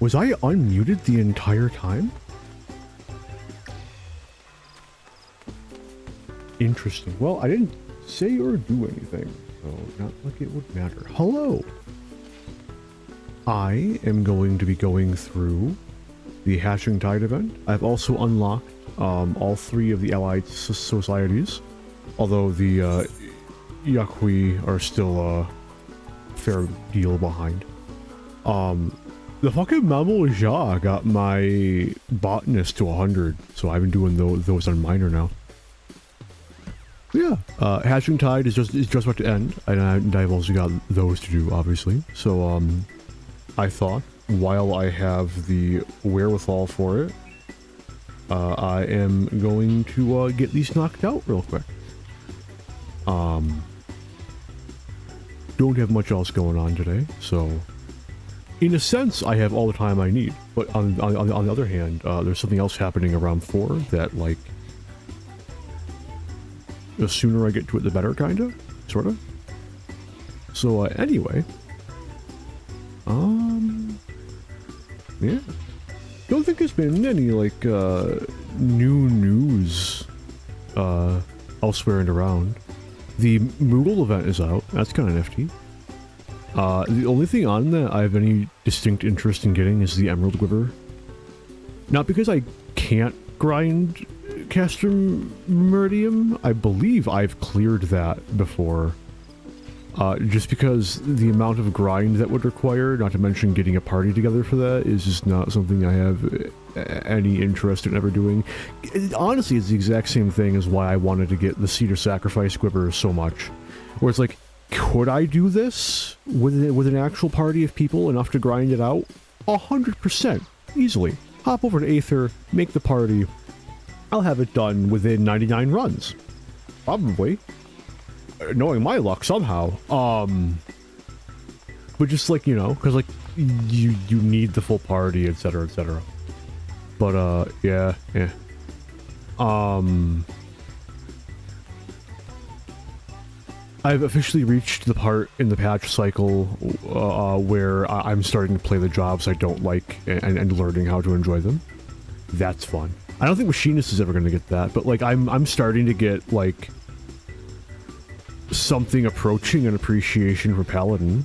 Was I unmuted the entire time? Interesting. Well, I didn't say or do anything, so not like it would matter. Hello! I am going to be going through the Hatching Tide event. I've also unlocked all 3 of the allied societies, although the Yakui are still a fair deal behind. The fucking Mammal Ja got my botanist to 100, so I've been doing those on minor now. Yeah, Hatching Tide is just about to end, and I've also got those to do, obviously. So, I thought, while I have the wherewithal for it, I am going to get these knocked out real quick. Don't have much else going on today, so in a sense, I have all the time I need. But on the other hand, there's something else happening around 4 that, like, the sooner I get to it, the better, kinda, sorta. So, anyway. Yeah. Don't think there's been any, like, new news, elsewhere and around. The Moogle event is out. That's kind of nifty. The only thing on that I have any distinct interest in getting is the Emerald Quiver. Not because I can't grind Castrum Meridium. I believe I've cleared that before. Just because the amount of grind that would require, not to mention getting a party together for that, is just not something I have any interest in ever doing. Honestly, it's the exact same thing as why I wanted to get the Cedar Sacrifice Quiver so much. Where it's like, could I do this with an actual party of people enough to grind it out? 100%. Easily. Hop over to Aether, make the party. I'll have it done within 99 runs. Probably. Knowing my luck somehow. But just like, you know, because like you need the full party, etc, etc. But yeah. I've officially reached the part in the patch cycle where I'm starting to play the jobs I don't like and learning how to enjoy them. That's fun. I don't think Machinist is ever going to get that, but like I'm starting to get like something approaching an appreciation for Paladin.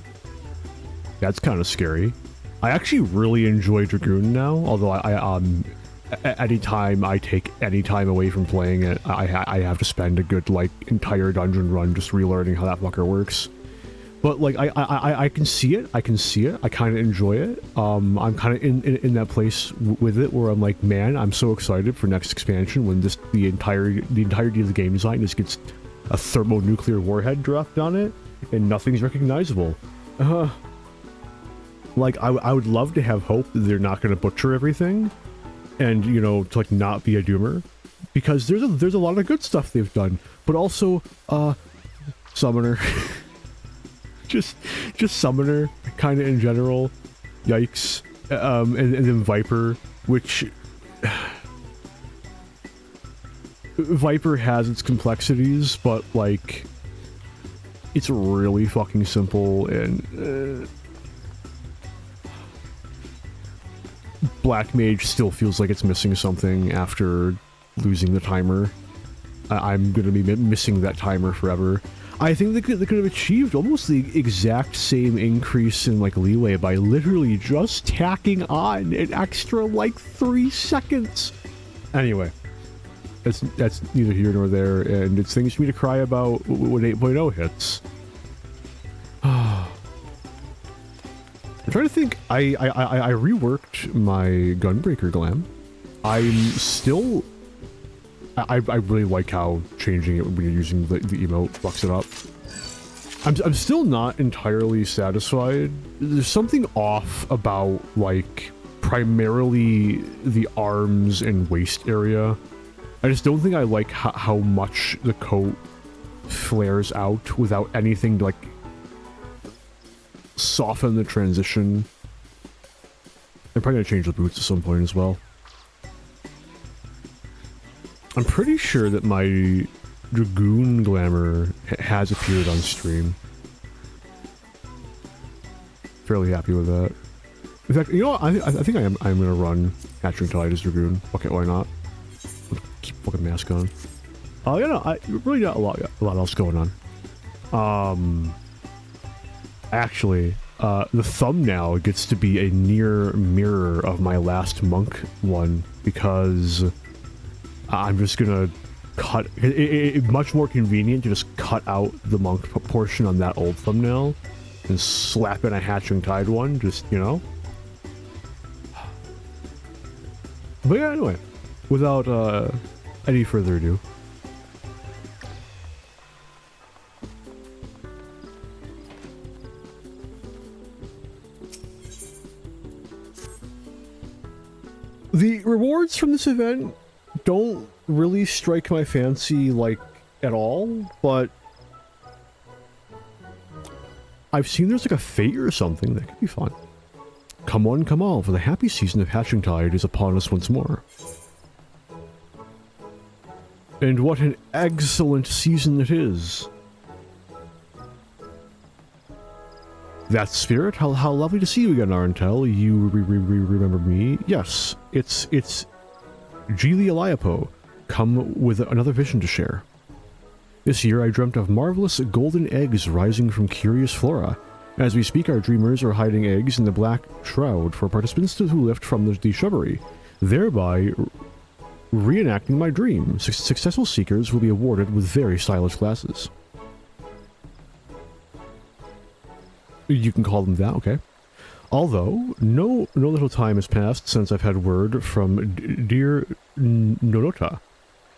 That's kind of scary. I actually really enjoy Dragoon now, although I anytime I take any time away from playing it, I have to spend a good like entire dungeon run just relearning how that fucker works. But like I can see it. I kind of enjoy it. I'm kind of in that place with it where I'm like, man, I'm so excited for next expansion when the entirety of the game design just gets a thermonuclear warhead dropped on it and nothing's recognizable. Like I would love to have hope that they're not going to butcher everything, and you know, to like not be a doomer, because there's a lot of good stuff they've done, but also Summoner. just Summoner kind of in general. Yikes. And then Viper, which Viper has its complexities, but like it's really fucking simple, and Black Mage still feels like it's missing something after losing the timer. I'm gonna be missing that timer forever. I think they could have achieved almost the exact same increase in like leeway by literally just tacking on an extra like 3 seconds. Anyway, that's neither here nor there, and it's things for me to cry about when 8.0 hits. I'm trying to think. I reworked my Gunbreaker Glam. I'm still. I really like how changing it when you're using the emote fucks it up. I'm still not entirely satisfied. There's something off about like primarily the arms and waist area. I just don't think I like how much the coat flares out without anything to like soften the transition. I'm probably gonna change the boots at some point as well. I'm pretty sure that my Dragoon Glamour has appeared on stream. Fairly happy with that. In fact, you know what? I think I'm gonna run Hatching Tide as Dragoon. Okay, why not? Keep fucking mask on. You know, I really got a lot else going on. Actually, the thumbnail gets to be a near mirror of my last monk one, because I'm just gonna cut it, much more convenient to just cut out the monk portion on that old thumbnail and slap in a Hatching Tide one, just, you know. But yeah, anyway, without any further ado, the rewards from this event don't really strike my fancy, like, at all, but I've seen there's like a fate or something that could be fun. Come one, come all, for the happy season of Hatching Tide is upon us once more. And what an excellent season it is! That spirit, how lovely to see you again, Arentel. You remember me? Yes, it's Geely Eliapo, come with another vision to share. This year I dreamt of marvelous golden eggs rising from curious flora. As we speak, our dreamers are hiding eggs in the black shroud for participants to lift from the shrubbery, thereby reenacting my dream. Successful seekers will be awarded with very stylish glasses. You can call them that, okay. Although, no little time has passed since I've had word from dear Nonota,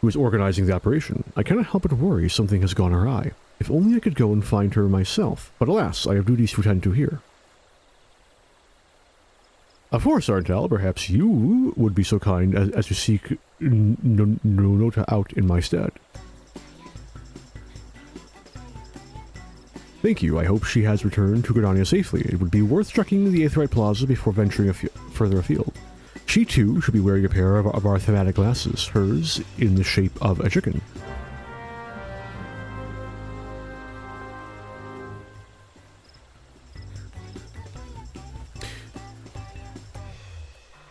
who is organizing the operation. I cannot help but worry something has gone awry. If only I could go and find her myself, but alas, I have duties to attend to here. Of course, Arntel, perhaps you would be so kind as to seek Nonota out in my stead. Thank you. I hope she has returned to Gridania safely. It would be worth checking the Aetheryte Plaza before venturing further afield. She too should be wearing a pair of our thematic glasses, hers in the shape of a chicken.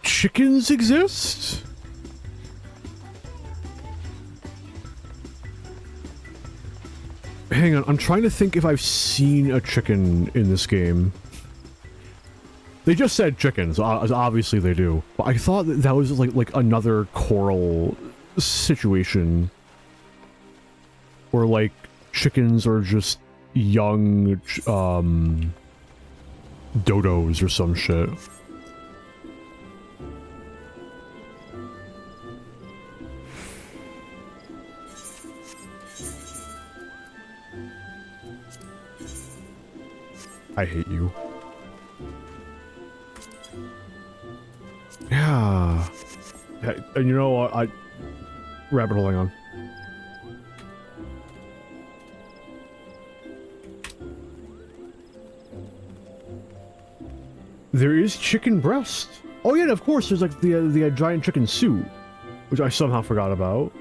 Chickens exist? Hang on, I'm trying to think if I've seen a chicken in this game. They just said chickens, obviously they do. But I thought that was like another coral situation. Where like chickens are just young dodos or some shit. I hate you. Yeah. And you know what? Rabbit holing on. There is chicken breast. Oh yeah, of course. There's like the giant chicken suit, which I somehow forgot about.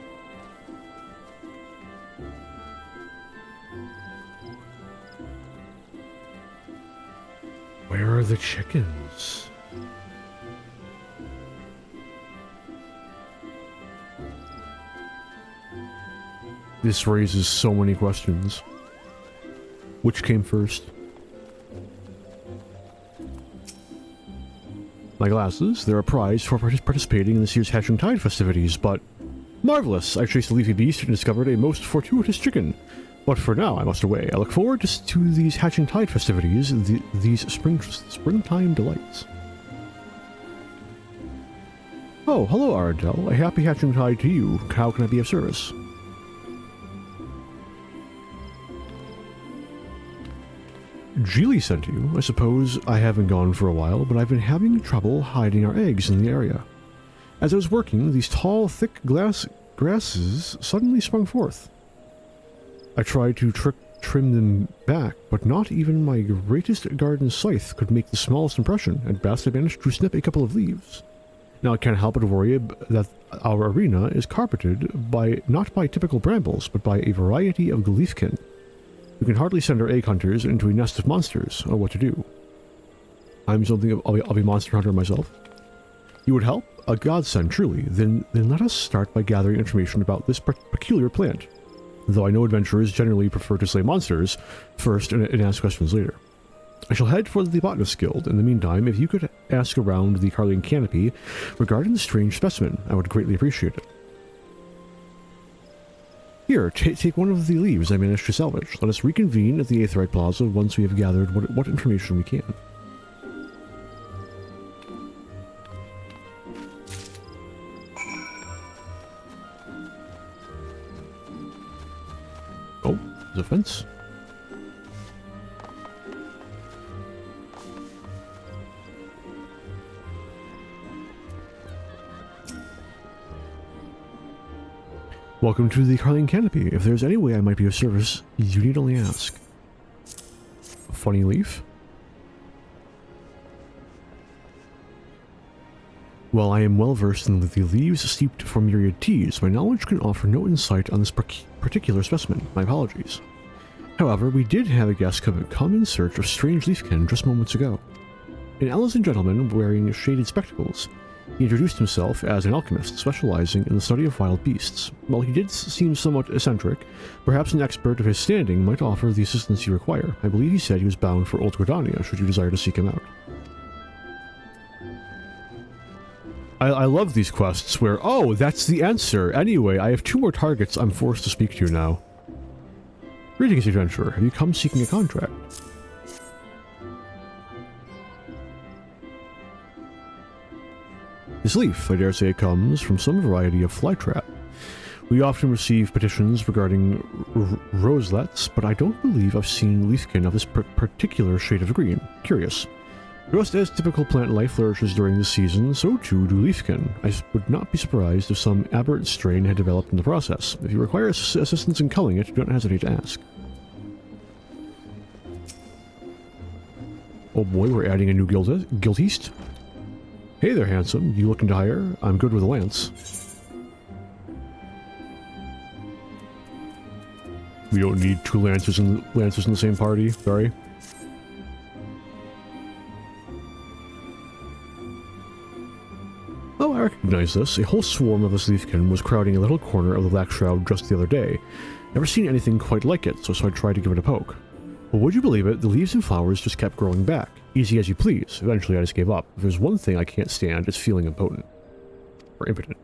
Where are the chickens? This raises so many questions. Which came first? My glasses, they're a prize for participating in this year's Hatching Tide festivities, but... Marvelous! I chased a leafy beast and discovered a most fortuitous chicken. But for now, I must away. I look forward to these Hatching Tide festivities, these springtime delights. Oh, hello, Ardell. A happy Hatching Tide to you. How can I be of service? Geely sent you. I suppose I haven't gone for a while, but I've been having trouble hiding our eggs in the area. As I was working, these tall, thick grasses suddenly sprung forth. I tried to trim them back, but not even my greatest garden scythe could make the smallest impression. At best, I managed to snip a couple of leaves. Now I can't help but worry that our arena is carpeted not by typical brambles, but by a variety of leafkin. We can hardly send our egg hunters into a nest of monsters, or what to do. I'm something of a monster hunter myself. You would help? A godsend, truly. Then let us start by gathering information about this peculiar plant. Though I know adventurers generally prefer to slay monsters first and ask questions later. I shall head for the Botanist Guild. In the meantime, if you could ask around the Carling Canopy regarding the strange specimen, I would greatly appreciate it. Here, take one of the leaves I managed to salvage. Let us reconvene at the Aetheryte Plaza once we have gathered what information we can. Oh, there's a fence. Welcome to the Carling Canopy. If there's any way I might be of service, you need only ask. Funny leaf? While I am well versed in the leaves steeped for myriad teas, my knowledge can offer no insight on this particular specimen. My apologies. However, we did have a guest come in search of strange leafkin just moments ago. An Alizan gentleman wearing shaded spectacles. He introduced himself as an alchemist specializing in the study of wild beasts. While he did seem somewhat eccentric, perhaps an expert of his standing might offer the assistance you require. I believe he said he was bound for Old Gridania, should you desire to seek him out. I love these quests where, oh, that's the answer. Anyway, I have 2 more targets I'm forced to speak to now. Greetings, adventurer. Have you come seeking a contract? This leaf, I dare say, comes from some variety of flytrap. We often receive petitions regarding roselets, but I don't believe I've seen leafkin of this particular shade of green. Curious. Just as typical plant life flourishes during this season, so too do leafkin. I would not be surprised if some aberrant strain had developed in the process. If you require assistance in culling it, do not hesitate to ask. Oh boy, we're adding a new guild east. Hey there, handsome. You looking to hire? I'm good with a lance. We don't need 2 lancers in the same party. Sorry. Oh, I recognize this. A whole swarm of this leafkin was crowding a little corner of the Black Shroud just the other day. Never seen anything quite like it, so I tried to give it a poke. But would you believe it, the leaves and flowers just kept growing back. Easy as you please. Eventually I just gave up. If there's one thing I can't stand, it's feeling impotent. Or impotent.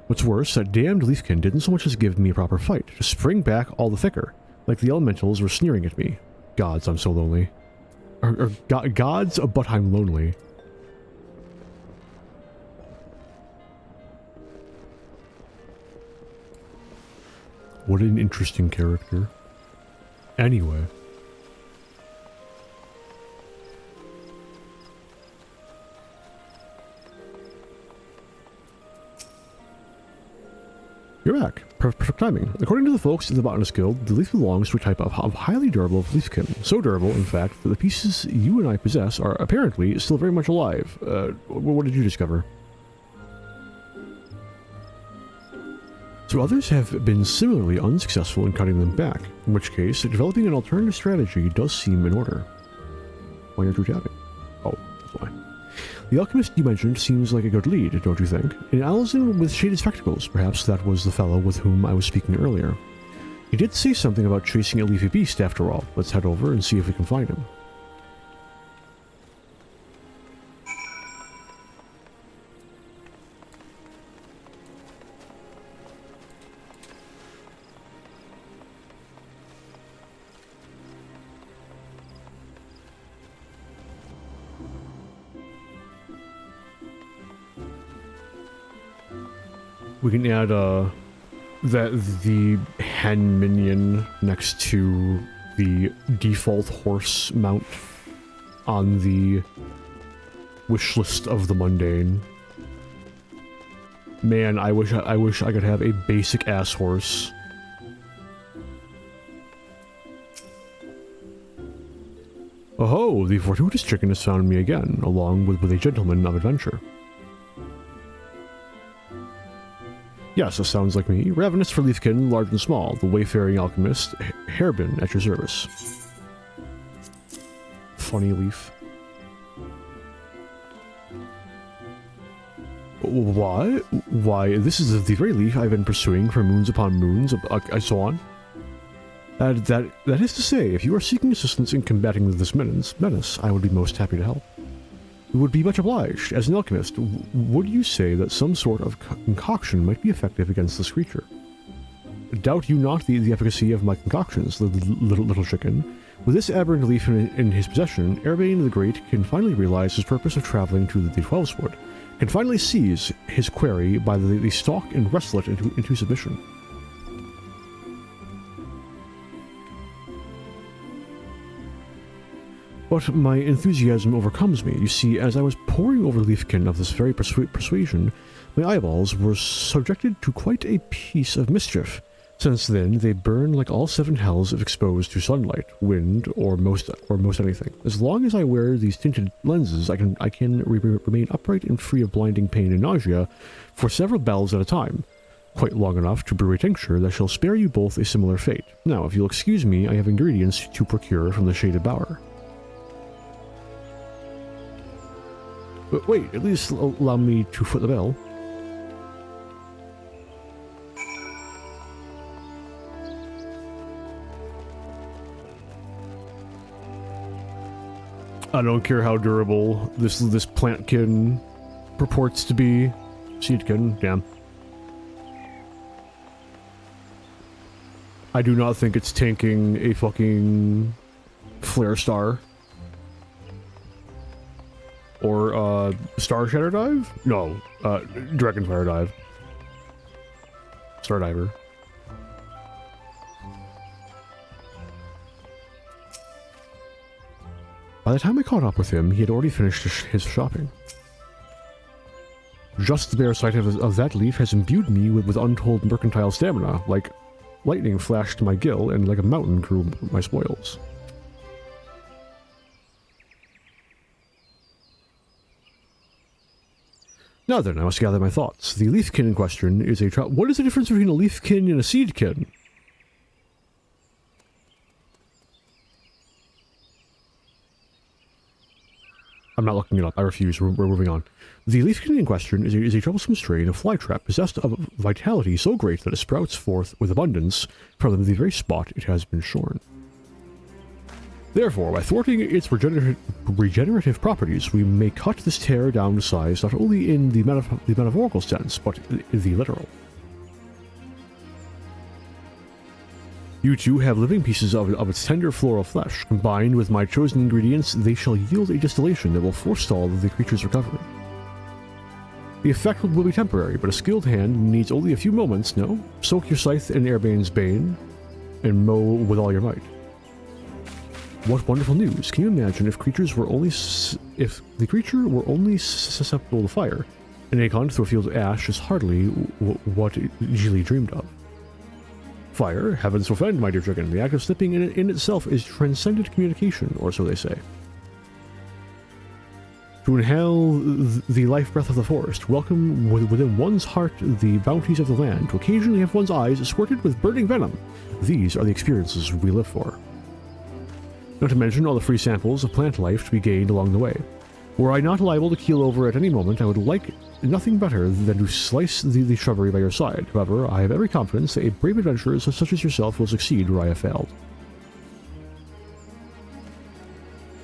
What's worse, that damned leafkin didn't so much as give me a proper fight, just spring back all the thicker, like the elementals were sneering at me. Gods, I'm so lonely. Gods, but I'm lonely. What an interesting character. Anyway. You're back. Perfect timing. According to the folks in the Botanist Guild, the leaf belongs to a type of highly durable leafkin. So durable, in fact, that the pieces you and I possess are apparently still very much alive. What did you discover? So others have been similarly unsuccessful in cutting them back, in which case, developing an alternative strategy does seem in order. Why aren't you chatting? Oh, that's why. The alchemist you mentioned seems like a good lead, don't you think? An Alizan with shaded spectacles, perhaps that was the fellow with whom I was speaking earlier. He did say something about chasing a leafy beast after all. Let's head over and see if we can find him. We can add the hen minion next to the default horse mount on the wish list of the mundane. Man, I wish I could have a basic ass horse. Oh, the fortuitous chicken has found me again, along with a gentleman of adventure. Yes, this sounds like me. Ravenous for leafkin, large and small. The wayfaring alchemist, Hairbin, at your service. Funny leaf. What? Why, this is the very leaf I've been pursuing for moons upon moons, so on. That is to say, if you are seeking assistance in combating this menace, I would be most happy to help. We would be much obliged. As an alchemist, would you say that some sort of concoction might be effective against this creature? Doubt you not the efficacy of my concoctions, little chicken. With this aberrant leaf in his possession, Erbane the Great can finally realize his purpose of traveling to the Twelveswood, can finally seize his quarry by the stalk and wrestle it into submission. But my enthusiasm overcomes me. You see, as I was poring over leafkin of this very persuasion, my eyeballs were subjected to quite a piece of mischief. Since then, they burn like all 7 hells if exposed to sunlight, wind, or most anything. As long as I wear these tinted lenses, I can remain upright and free of blinding pain and nausea for several bells at a time. Quite long enough to brew a tincture that shall spare you both a similar fate. Now, if you'll excuse me, I have ingredients to procure from the Shaded Bower. But wait, at least allow me to foot the bill. I don't care how durable this plantkin purports to be. Seedkin, damn. I do not think it's tanking a fucking Flare Star. Or, Star Shatter Dive? No, Dragon Fire Dive. Star Diver. By the time I caught up with him, he had already finished his shopping. Just the bare sight of that leaf has imbued me with untold mercantile stamina, like lightning flashed my gill and like a mountain grew my spoils. Now then, I must gather my thoughts. The leafkin in question is a what is the difference between a leafkin and a seedkin? I'm not looking it up. I refuse. We're moving on. The leafkin in question is a troublesome strain of flytrap possessed of vitality so great that it sprouts forth with abundance from the very spot it has been shorn. Therefore, by thwarting its regenerative properties, we may cut this tear down to size not only in the metaphorical sense, but the literal. You two have living pieces of its tender floral flesh. Combined with my chosen ingredients, they shall yield a distillation that will forestall the creature's recovery. The effect will be temporary, but a skilled hand needs only a few moments, no? Soak your scythe in Airbane's bane, and mow with all your might. What wonderful news! Can you imagine if the creature were only susceptible to fire? An acorn through a field of ash is hardly what Gili dreamed of. Fire, heavens forfend, my dear chicken. The act of slipping in itself is transcendent communication, or so they say. To inhale the life breath of the forest, welcome within one's heart the bounties of the land, to occasionally have one's eyes squirted with burning venom. These are the experiences we live for. Not to mention all the free samples of plant life to be gained along the way. Were I not liable to keel over at any moment, I would like nothing better than to slice the shrubbery by your side. However, I have every confidence that a brave adventurer such as yourself will succeed where I have failed.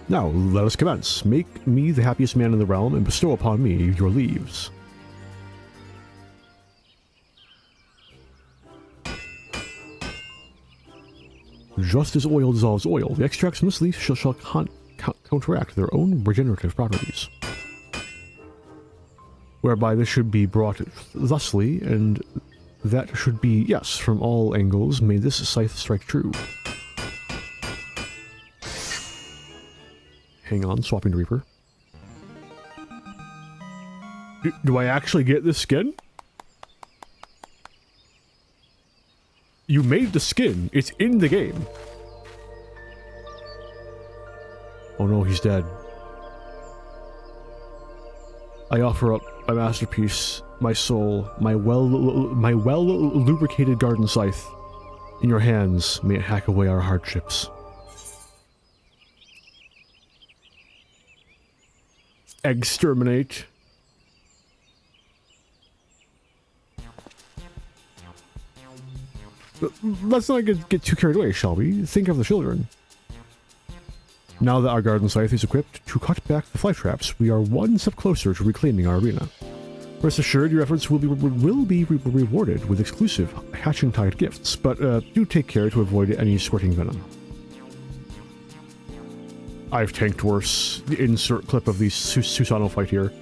Now, let us commence. Make me the happiest man in the realm, and bestow upon me your leaves. Just as oil dissolves oil, the extracts from this leaf shall counteract their own regenerative properties. Whereby this should be brought thusly, and that should be, yes, from all angles, may this scythe strike true. Hang on, swapping to Reaper. Do I actually get this skin? You made the skin. It's in the game. Oh no, he's dead. I offer up my masterpiece, my soul, my well lubricated garden scythe. In your hands, may it hack away our hardships. Exterminate. But let's not get too carried away, shall we? Think of the children. Now that our garden scythe is equipped to cut back the fly traps, we are one step closer to reclaiming our arena. Rest assured, your efforts will be rewarded with exclusive Hatching Tide gifts, but do take care to avoid any squirting venom. I've tanked worse. The insert clip of the Susano fight here.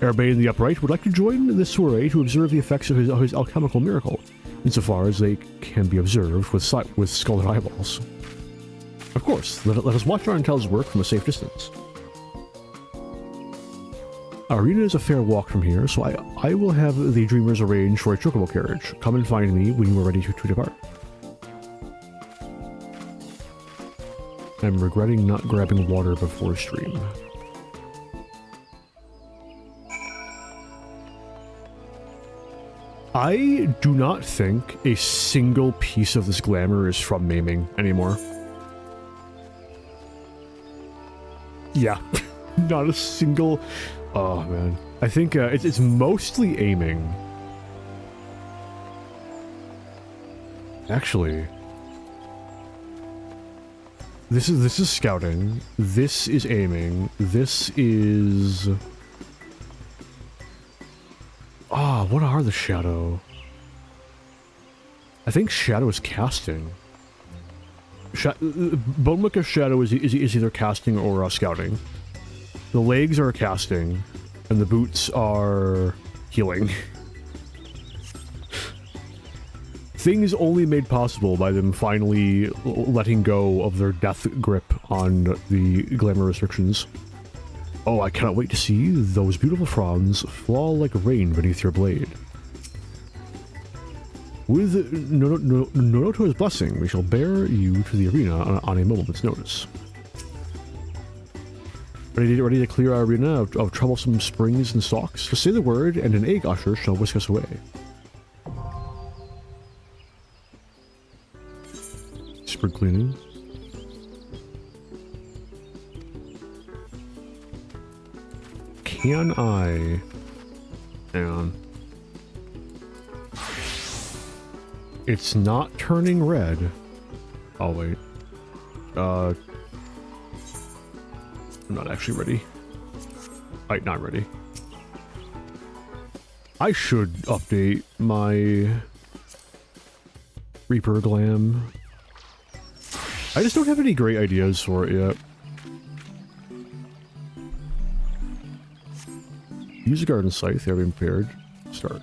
Airbane the Upright would like to join this soiree to observe the effects of his alchemical miracle, insofar as they can be observed with scalded eyeballs. Of course, let us watch our intels work from a safe distance. Arena is a fair walk from here, so I will have the Dreamers arrange for a chocobo carriage. Come and find me when you are ready to depart. I'm regretting not grabbing water before stream. I do not think a single piece of this glamour is from maiming anymore. Yeah, not a single... Oh, man. I think it's mostly aiming. Actually... This is scouting. This is aiming. This is... Ah, what are the shadow? I think shadow is casting. Bonemaker's shadow is either casting or scouting. The legs are casting, and the boots are healing. Things only made possible by them finally letting go of their death grip on the glamour restrictions. Oh, I cannot wait to see those beautiful fronds fall like rain beneath your blade. With Noroto's blessing, we shall bear you to the arena on a moment's notice. Ready to clear our arena of troublesome springs and stalks? Just say the word, and an egg usher shall whisk us away. Spring cleaning. Can I... Hang on. It's not turning red. Oh, wait. I'm not actually ready. Not ready. I should update my Reaper Glam. I just don't have any great ideas for it yet. Use a garden scythe, they have been prepared. Start.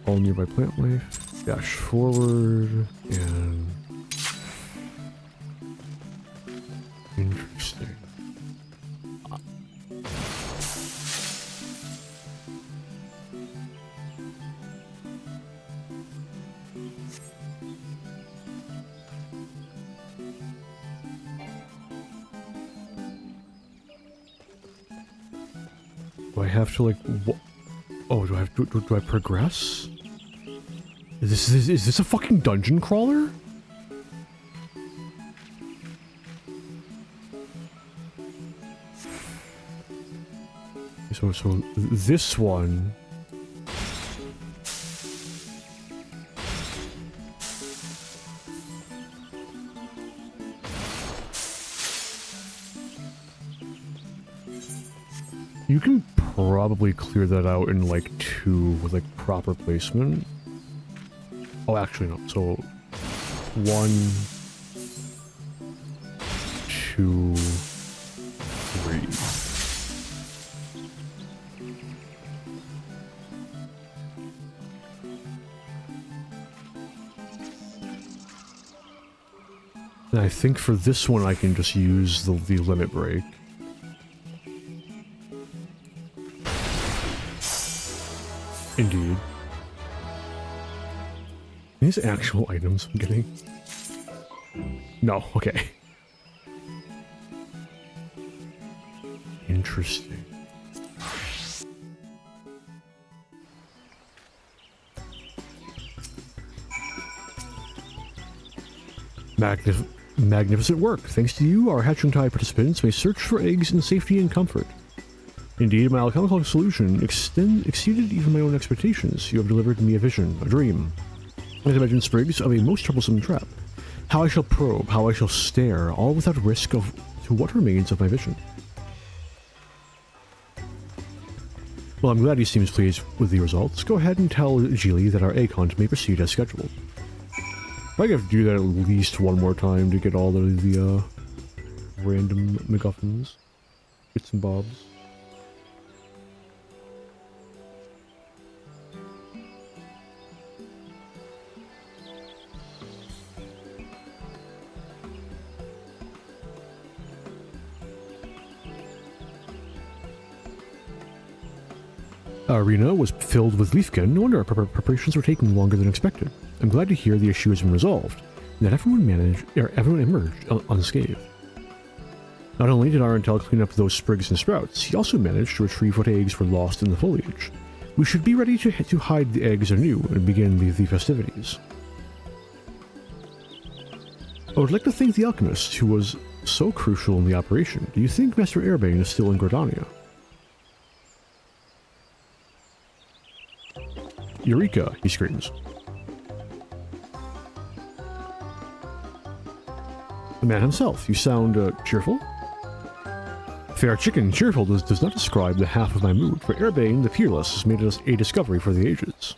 All nearby plant life. Dash forward, and... Interesting. Do I have to, like, oh, do I progress? Is this a fucking dungeon crawler? So this one... You can probably clear that out in like 2 with like proper placement. Oh, actually no. So 1, 2, 3. And I think for this one I can just use the limit break. Indeed. These actual items I'm getting? No, okay. Interesting. Magnificent work. Thanks to you, our Hatching Tide participants may search for eggs in safety and comfort. Indeed, my alchemical solution exceeded even my own expectations. You have delivered me a vision, a dream. I imagine sprigs of a most troublesome trap. How I shall probe, how I shall stare, all without risk to what remains of my vision. Well, I'm glad he seems pleased with the results. Go ahead and tell Geely that our egg hunt may proceed as scheduled. I have to do that at least one more time to get all the random MacGuffins, bits and bobs. arena was filled with Leafkin. No wonder our preparations were taking longer than expected. I'm glad to hear the issue has been resolved, and that everyone emerged unscathed. Not only did Arantel clean up those sprigs and sprouts, he also managed to retrieve what eggs were lost in the foliage. We should be ready to hide the eggs anew and begin the festivities. I would like to thank the alchemist, who was so crucial in the operation. Do you think Master Airbane is still in Gridania? Eureka, he screams. The man himself, you sound, cheerful? Fair chicken, cheerful does not describe the half of my mood, for Airbane the Peerless has made us a discovery for the ages.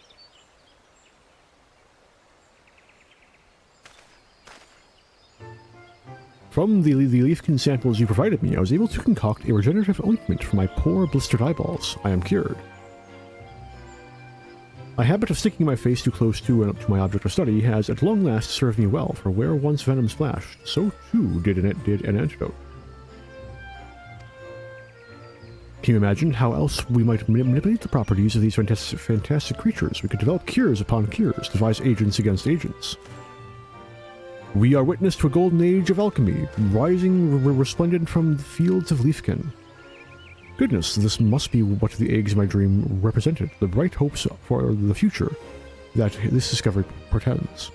From the Leafkin samples you provided me, I was able to concoct a regenerative ointment for my poor blistered eyeballs. I am cured. My habit of sticking my face too close to my object of study has at long last served me well, for where once venom splashed, so too did an antidote. Can you imagine how else we might manipulate the properties of these fantastic creatures? We could develop cures upon cures, devise agents against agents. We are witness to a golden age of alchemy, rising resplendent from the fields of Leafkin. Goodness, this must be what the eggs in my dream represented, the bright hopes for the future that this discovery portends.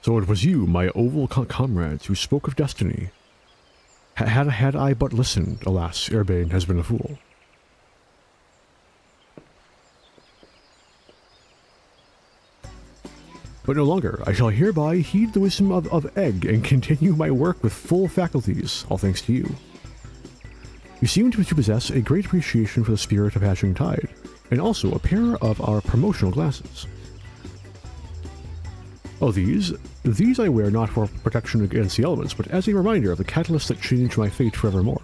So it was you, my oval comrades, who spoke of destiny. Had I but listened, alas, Airbane has been a fool. But no longer. I shall hereby heed the wisdom of Egg and continue my work with full faculties, all thanks to you. You seem to possess a great appreciation for the spirit of Hatching Tide, and also a pair of our promotional glasses. Oh, these I wear not for protection against the elements, but as a reminder of the catalyst that changed my fate forevermore.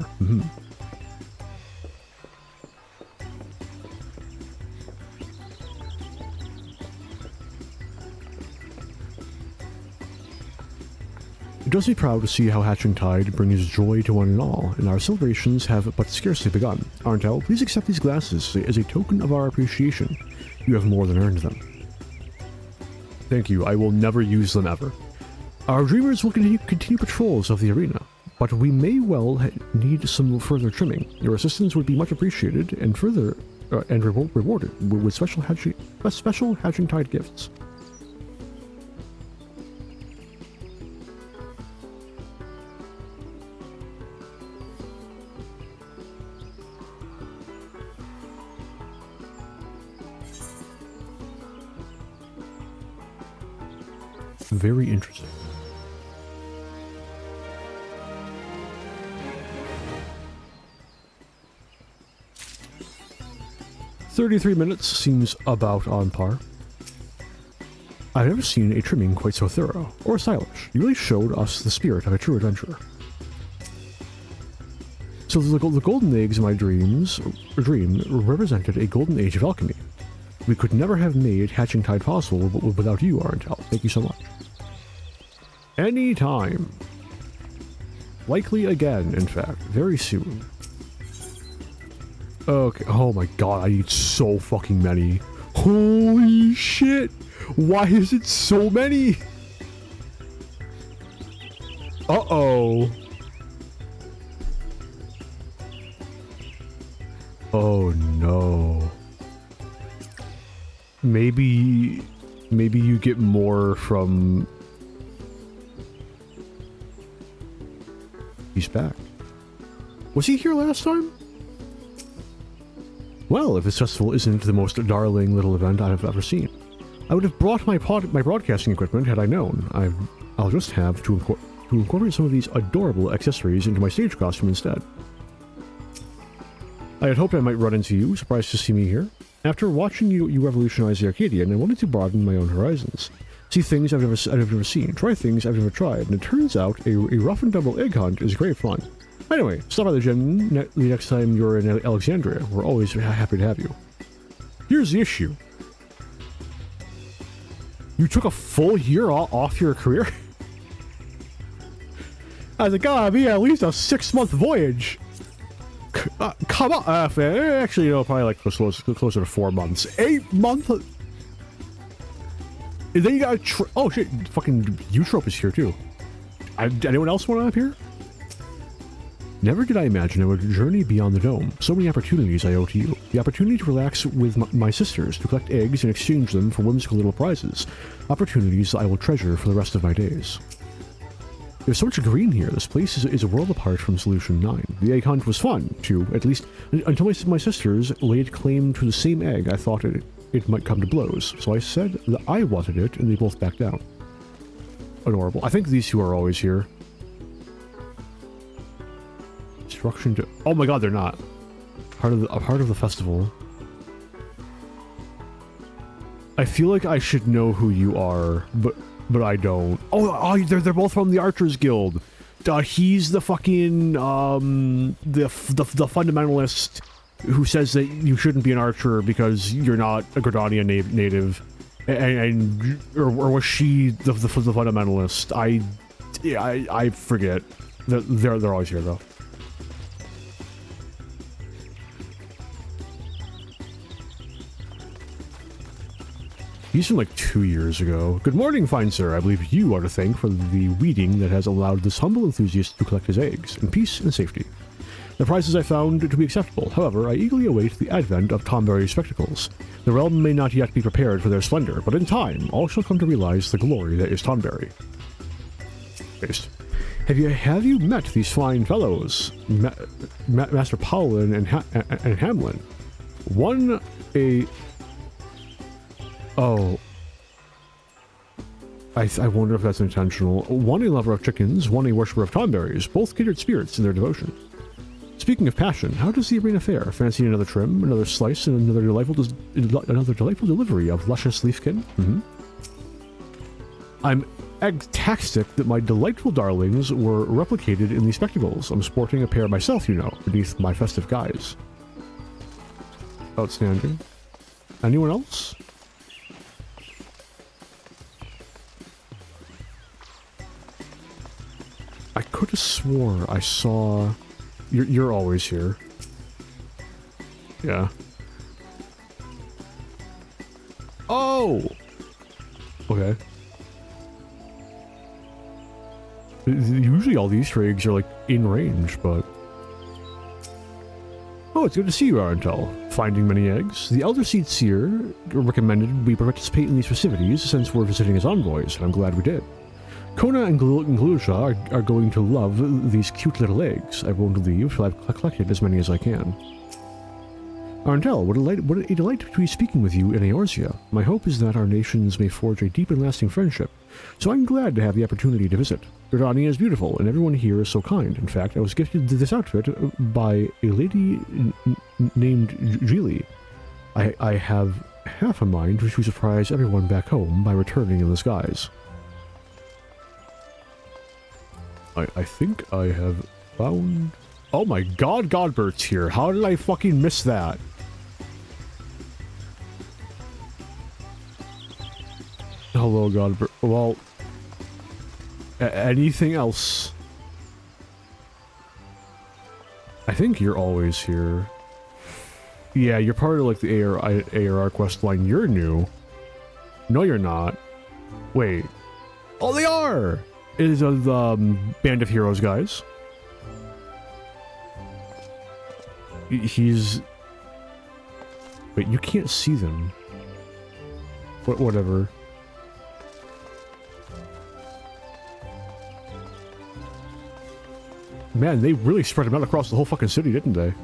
It does me proud to see how Hatching Tide brings joy to one and all, and our celebrations have but scarcely begun. Arantel, please accept these glasses as a token of our appreciation. You have more than earned them. Thank you, I will never use them ever. Our dreamers will continue patrols of the arena, but we may well need some further trimming. Your assistance would be much appreciated and rewarded with special Hatching Tide gifts. Very interesting. "33 minutes seems about on par. I've never seen a trimming quite so thorough, or stylish. You really showed us the spirit of a true adventurer." So the golden eggs in my dream represented a golden age of alchemy. We could never have made Hatching Tide possible without you, Arantel. Thank you so much. Anytime. Likely again, in fact. Very soon. Okay. Oh my god, I need so fucking many. Holy shit! Why is it so many? Uh-oh. Oh no. Maybe you get more from... He's back. Was he here last time? Well, if this festival isn't the most darling little event I've ever seen, I would have brought my broadcasting equipment had I known. I'll just have to incorporate some of these adorable accessories into my stage costume instead. I had hoped I might run into you, surprised to see me here. After watching you revolutionize the Arcadian, I wanted to broaden my own horizons. See things I've never seen, try things I've never tried, and it turns out a rough and tumble egg hunt is great fun. Anyway, stop by the gym the next time you're in Alexandria. We're always happy to have you. Here's the issue. You took a full year off your career? I was like, gotta be at least a 6-month voyage. Come on. Actually, you know, probably like closer to 4 months. 8 months? And then you got oh shit, fucking Eutrope is here too. Anyone else want to up here? Never did I imagine I would journey beyond the dome. So many opportunities I owe to you. The opportunity to relax with my sisters, to collect eggs and exchange them for whimsical little prizes. Opportunities I will treasure for the rest of my days. There's so much green here. This place is a world apart from Solution 9. The egg hunt was fun, too, at least until my sisters laid claim to the same egg. I thought it might come to blows. So I said that I wanted it, and they both backed down. Adorable. I think these two are always here. Instruction to... Oh my god, they're not. A part of the festival. I feel like I should know who you are, but I don't. Oh, they're both from the Archers Guild. He's the fucking the fundamentalist who says that you shouldn't be an archer because you're not a Gridania native, or was she the fundamentalist? I forget. They're always here though. He's from like 2 years ago. Good morning, fine sir. I believe you are to thank for the weeding that has allowed this humble enthusiast to collect his eggs in peace and safety. The prizes I found to be acceptable. However, I eagerly await the advent of Tonberry's spectacles. The realm may not yet be prepared for their splendor, but in time, all shall come to realize the glory that is Tonberry. Based. Have you met these fine fellows? Master Paulin and Hamlin? One Oh. I wonder if that's intentional. One a lover of chickens, one a worshipper of Tonberries, both kindred spirits in their devotion. Speaking of passion, how does the arena fare? Fancy another trim, another slice, and another delightful delivery of luscious leafkin? I'm ecstatic that my delightful darlings were replicated in these spectacles. I'm sporting a pair myself, you know, beneath my festive guise. Outstanding. Anyone else? I could have swore I saw... You're always here. Yeah. Oh! Okay. Usually all these Easter eggs are like in range, but... Oh, it's good to see you, Arentel. Finding many eggs. The Elder Seed Seer recommended we participate in these festivities since we're visiting as envoys, and I'm glad we did. Kona and Gluja are going to love these cute little eggs. I won't leave till I've collected as many as I can. Arentel, what a delight to be speaking with you in Eorzea. My hope is that our nations may forge a deep and lasting friendship, so I'm glad to have the opportunity to visit. Gridania is beautiful, and everyone here is so kind. In fact, I was gifted this outfit by a lady named Geely. I have half a mind to surprise everyone back home by returning in disguise. I think I have found... Oh my god, Godbert's here. How did I fucking miss that? Hello, Godbert. Well... anything else? I think you're always here. Yeah, you're part of like the ARR quest line. You're new. No, you're not. Wait. Oh, they are! It is a Band of Heroes, guys. He's... Wait, you can't see them. Whatever. Man, they really spread them out across the whole fucking city, didn't they?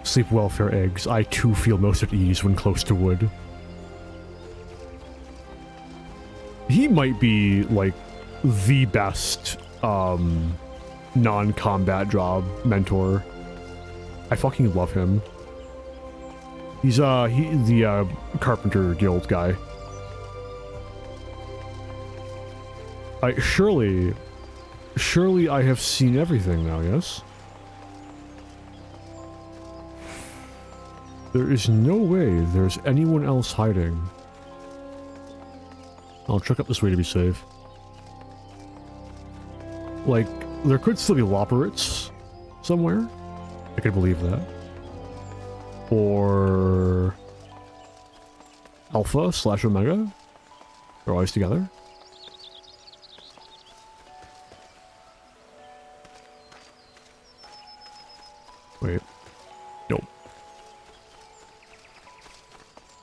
Sleep welfare eggs. I too feel most at ease when close to wood. He might be, like, the best, non-combat job mentor. I fucking love him. He's, the Carpenter Guild guy. Surely I have seen everything now, yes? There is no way there's anyone else hiding. I'll check up this way to be safe. Like, there could still be Loporrits somewhere. I could believe that. Or Alpha / Omega. They're always together. Wait. Nope.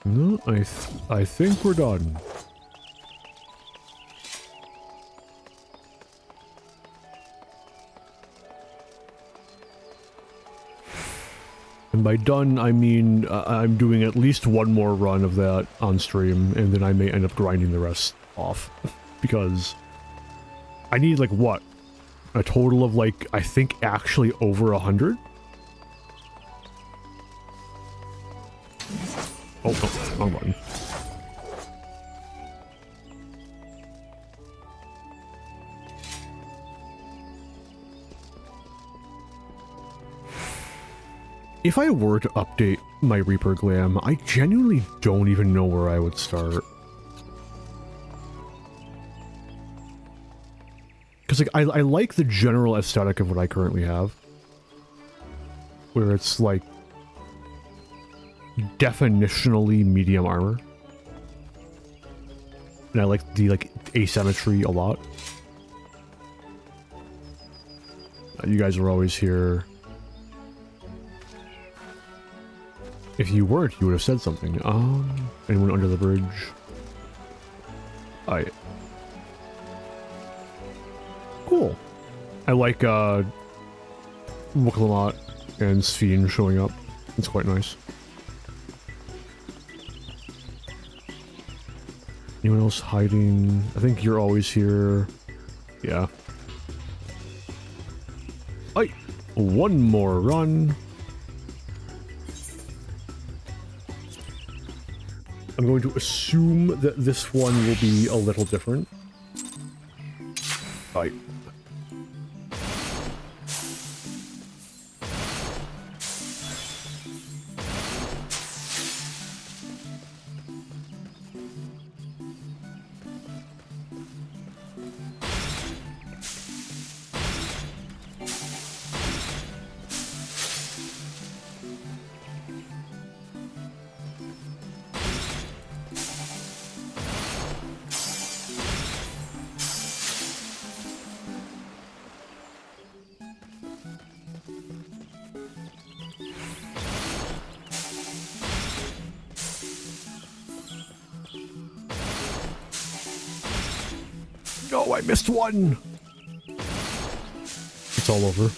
No, I think we're done. And by done, I mean I'm doing at least one more run of that on stream, and then I may end up grinding the rest off. Because I need, like, what? A total of, like, I think actually over 100? Oh, no, wrong button. If I were to update my Reaper Glam, I genuinely don't even know where I would start. Because, like, I like the general aesthetic of what I currently have. Where it's, like, definitionally medium armor. And I like the, like, asymmetry a lot. You guys are always here. If you weren't, you would have said something. Anyone under the bridge? Cool. I like, Wukalamat and Sphene showing up. It's quite nice. Anyone else hiding? I think you're always here. Yeah. Aye. One more run. I'm going to assume that this one will be a little different. Right. No, I missed one! It's all over.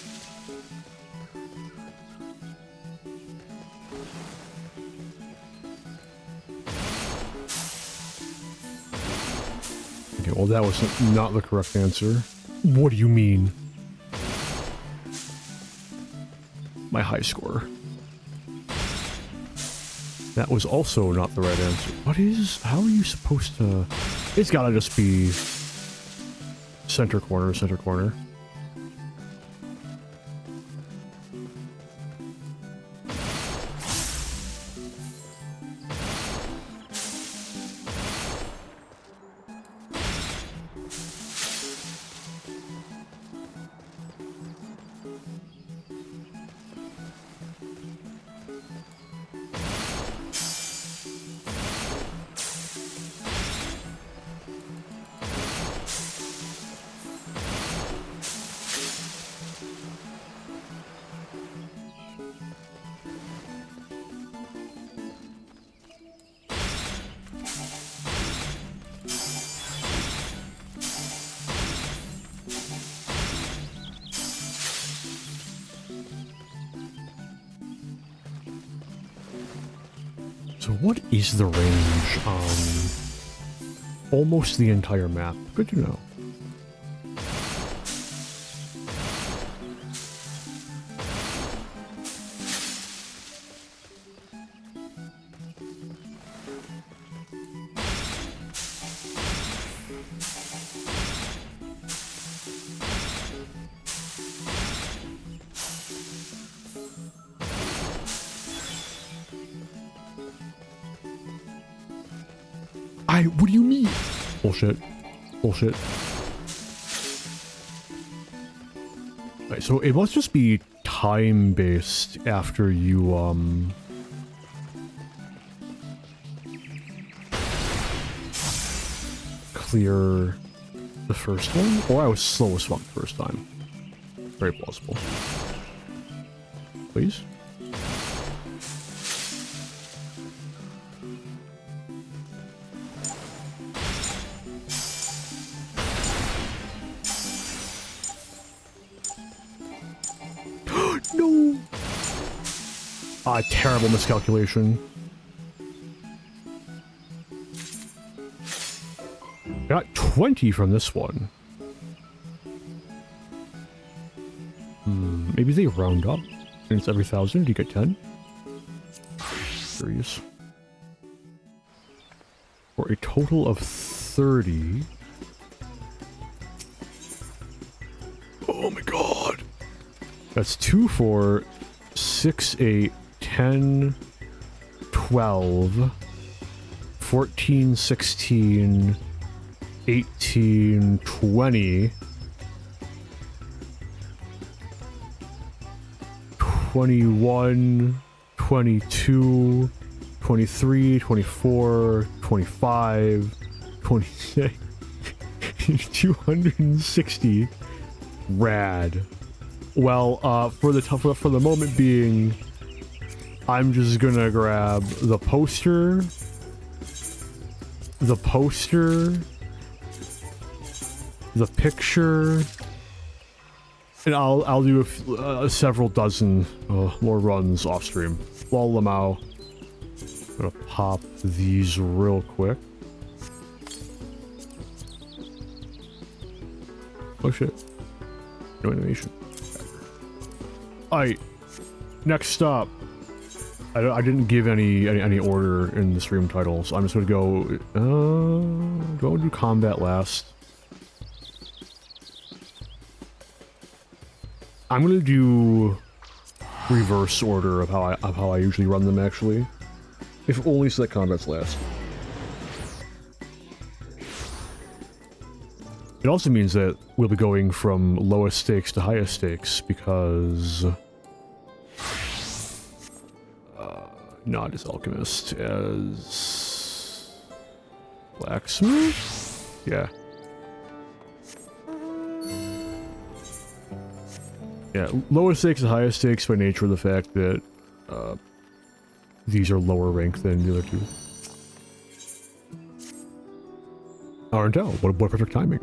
Okay, well that was not the correct answer. What do you mean? My high score. That was also not the right answer. How are you supposed to... It's gotta just be... Center corner, center corner. So what is the range on almost the entire map? Good to know. What do you mean? Bullshit. Bullshit. Right, so it must just be time-based after you, clear the first one? Or I was slow as fuck the first time. Very plausible. Please? No! Ah, terrible miscalculation. Got 20 from this one. Maybe they round up. And it's every 1,000, you get 10. Curious. For a total of 30. Oh my god! That's 2, 4, 6, 8, 10, 12, 14, 16, 18, 20, 21, 22, 23, 24, 25, 26, 260. Rad. Well, for the moment being, I'm just gonna grab the poster, the picture, and I'll do several dozen more runs off stream. Lol Lamau. I'm gonna pop these real quick. Oh shit. No animation. Alright. Next stop. I didn't give any order in the stream title, so I'm just gonna go. Do I want to do combat last? I'm gonna do reverse order of how I usually run them, actually, if only so that combat's last. It also means that we'll be going from lowest stakes to highest stakes because not as alchemist, as blacksmith. Yeah. Yeah, lower stakes and higher stakes by nature of the fact that these are lower ranked than the other two. Arentel, what perfect timing.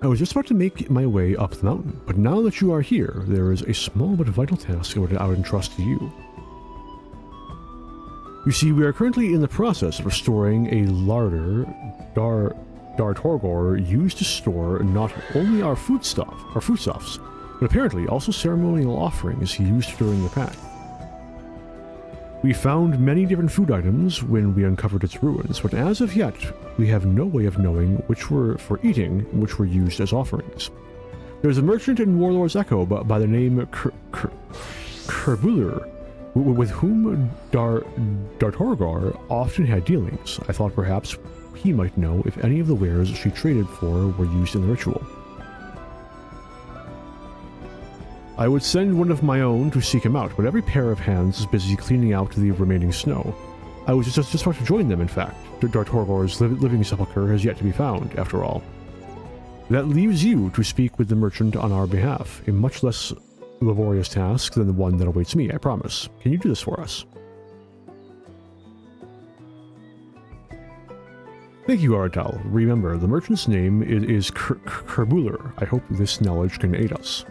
I was just about to make my way up the mountain, but now that you are here, there is a small but vital task I would entrust to you. You see, we are currently in the process of restoring a larder Dar Torgor used to store not only our foodstuffs, but apparently also ceremonial offerings used during the pact. We found many different food items when we uncovered its ruins, but as of yet, we have no way of knowing which were for eating and which were used as offerings. There's a merchant in Warlord's Echo by the name Kerbuller, with whom Dar Torgar often had dealings. I thought perhaps he might know if any of the wares she traded for were used in the ritual. I would send one of my own to seek him out, but every pair of hands is busy cleaning out the remaining snow. I was just about to join them, in fact. Dar Torgor's living sepulchre has yet to be found, after all. That leaves you to speak with the merchant on our behalf, a much less laborious task than the one that awaits me, I promise. Can you do this for us? Thank you, Arantel. Remember, the merchant's name is Kerbuller. I hope this knowledge can aid us.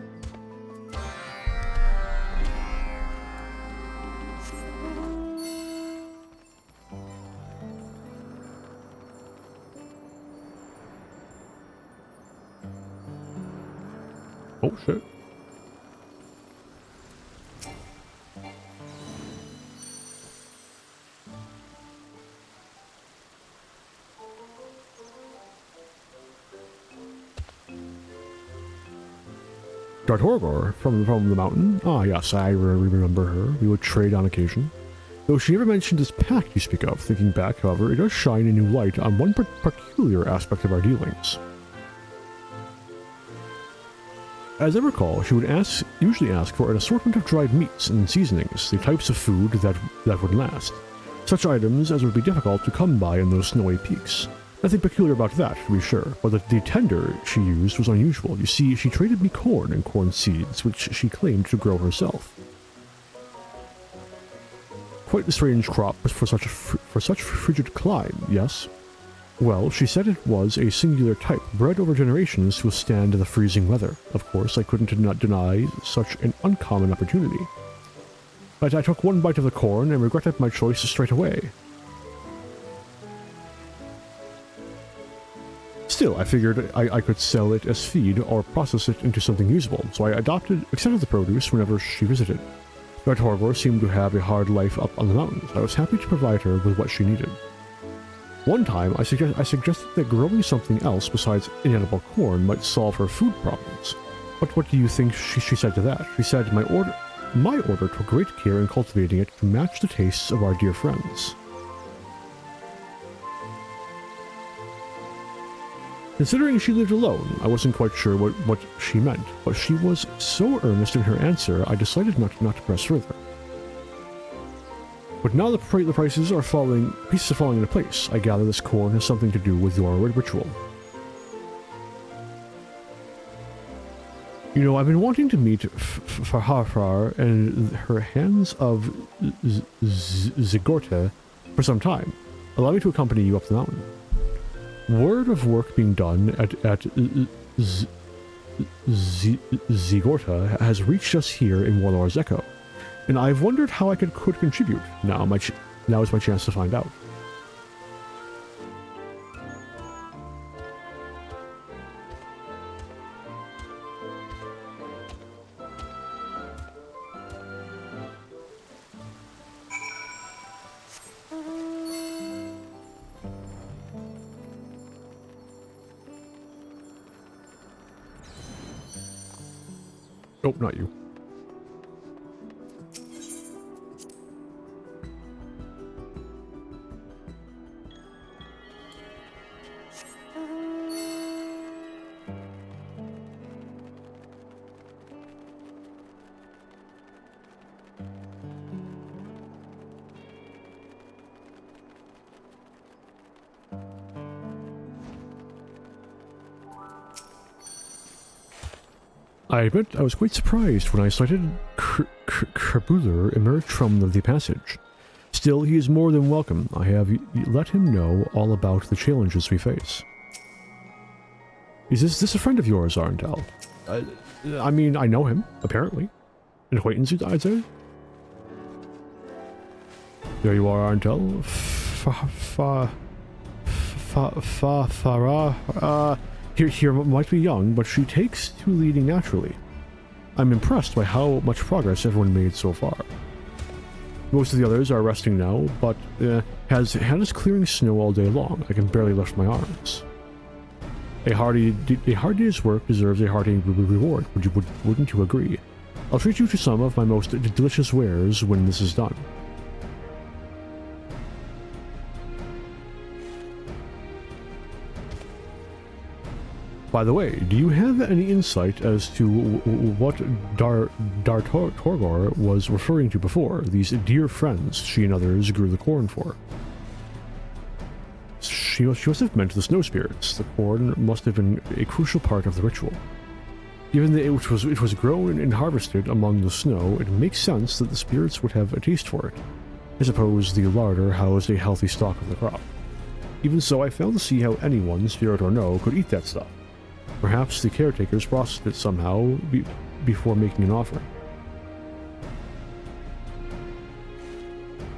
Oh shit. Dar Torgor from the mountain. Ah, yes, I remember her. We would trade on occasion. Though she never mentioned this pact you speak of, thinking back, however, it does shine a new light on one peculiar aspect of our dealings. As I recall, she would usually ask for an assortment of dried meats and seasonings, the types of food that would last. Such items as would be difficult to come by in those snowy peaks. Nothing peculiar about that, to be sure, but the tender she used was unusual. You see, she traded me corn and corn seeds, which she claimed to grow herself. Quite a strange crop for such frigid clime, yes? Well, she said it was a singular type, bred over generations to withstand the freezing weather. Of course, I couldn't not deny such an uncommon opportunity. But I took one bite of the corn and regretted my choice straight away. Still, I figured I could sell it as feed or process it into something usable, so I accepted the produce whenever she visited. But Torgor seemed to have a hard life up on the mountains. I was happy to provide her with what she needed. One time, I suggested that growing something else besides inedible corn might solve her food problems. But what do you think she said to that? She said, My order took great care in cultivating it to match the tastes of our dear friends. Considering she lived alone, I wasn't quite sure what she meant, but she was so earnest in her answer, I decided not to press further. But now the prices are pieces are falling into place. I gather this corn has something to do with your ritual. You know, I've been wanting to meet Farhafar and her hands of Zigorta for some time. Allow me to accompany you up the mountain. Word of work being done at Zigorta has reached us here in Warlord's Echo, and I've wondered how I could contribute. Now is my chance to find out. Oh, not you. I admit I was quite surprised when I sighted Kerbuller emerge from the passage. Still, he is more than welcome. I have let him know all about the challenges we face. Is this a friend of yours, Arndel? I mean, I know him, apparently. An acquaintance, I'd say? There you are, Arndel. Farah, Here might be young, but she takes to leading naturally. I'm impressed by how much progress everyone made so far. Most of the others are resting now, but has had us clearing snow all day long. I can barely lift my arms. A hearty day's work deserves a hearty reward. Wouldn't you agree? I'll treat you to some of my most delicious wares when this is done. By the way, do you have any insight as to what Torgor was referring to before? These dear friends she and others grew the corn for. She must have meant the snow spirits. The corn must have been a crucial part of the ritual. Given that it was grown and harvested among the snow, it makes sense that the spirits would have a taste for it. I suppose the larder housed a healthy stock of the crop. Even so, I fail to see how anyone, spirit or no, could eat that stuff. Perhaps the caretakers processed it somehow before making an offering.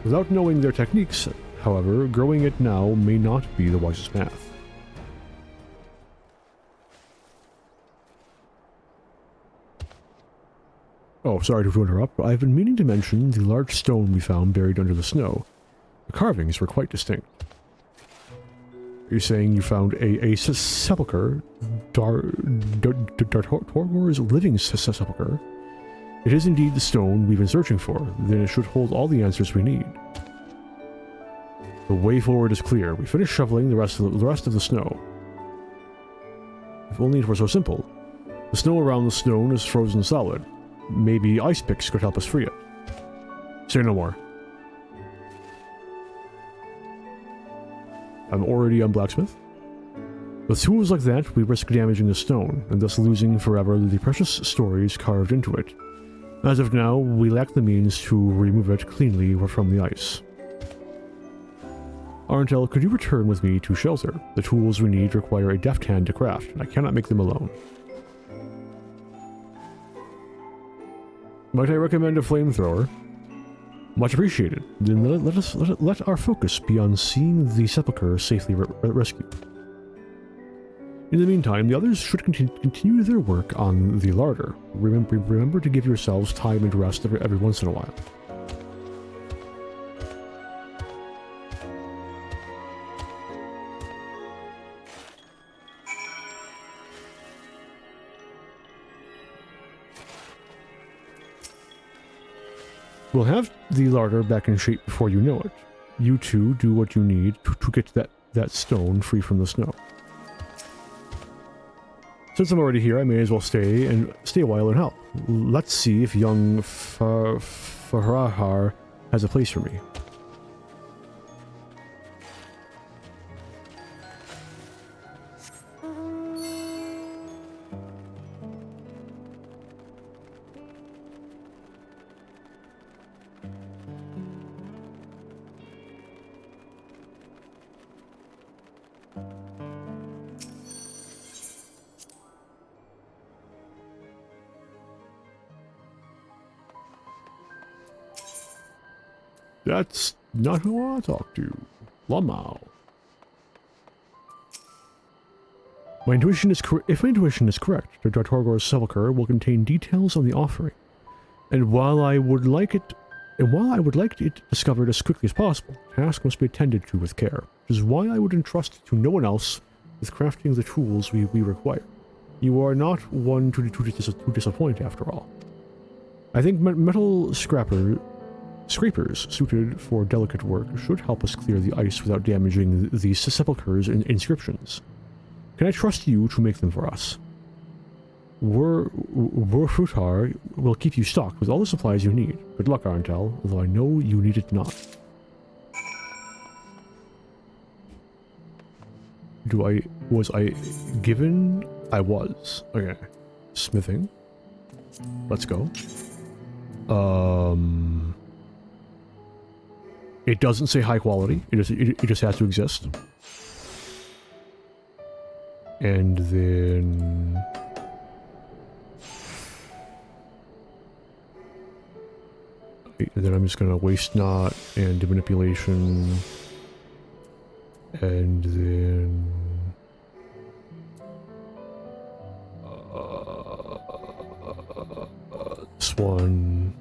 Without knowing their techniques, however, growing it now may not be the wisest path. Oh, sorry to interrupt, but I've been meaning to mention the large stone we found buried under the snow. The carvings were quite distinct. You're saying you found a sepulcher? Torgor's living sepulcher? It is indeed the stone we've been searching for. Then it should hold all the answers we need. The way forward is clear. We finish shoveling the rest of the snow. If only it were so simple. The snow around the stone is frozen solid. Maybe ice picks could help us free it. Say no more. I'm already on blacksmith. With tools like that, we risk damaging the stone, and thus losing forever the precious stories carved into it. As of now, we lack the means to remove it cleanly from the ice. Arntel, could you return with me to shelter? The tools we need require a deft hand to craft, and I cannot make them alone. Might I recommend a flamethrower? Much appreciated. Then let our focus be on seeing the sepulchre safely rescued. In the meantime, the others should continue their work on the larder. Remember to give yourselves time and rest every once in a while. We'll have the larder back in shape before you know it. You two do what you need to get that stone free from the snow. Since I'm already here, I may as well stay a while and help. Let's see if young Farahar has a place for me. That's not who I want to talk to. Lamau. If my intuition is correct, the Dartorgor's sepulchre will contain details on the offering. And while I would like it discovered as quickly as possible, the task must be attended to with care, which is why I would entrust to no one else with crafting the tools we require. You are not one to disappoint, after all. I think metal scrapers suited for delicate work should help us clear the ice without damaging the sepulchre's inscriptions. Can I trust you to make them for us? Frutar will keep you stocked with all the supplies you need. Good luck, Arntel, although I know you need it not. Was I given? I was. Okay. Smithing. Let's go. It doesn't say high quality. It just has to exist. And then I'm just gonna waste not and manipulation, and then this one.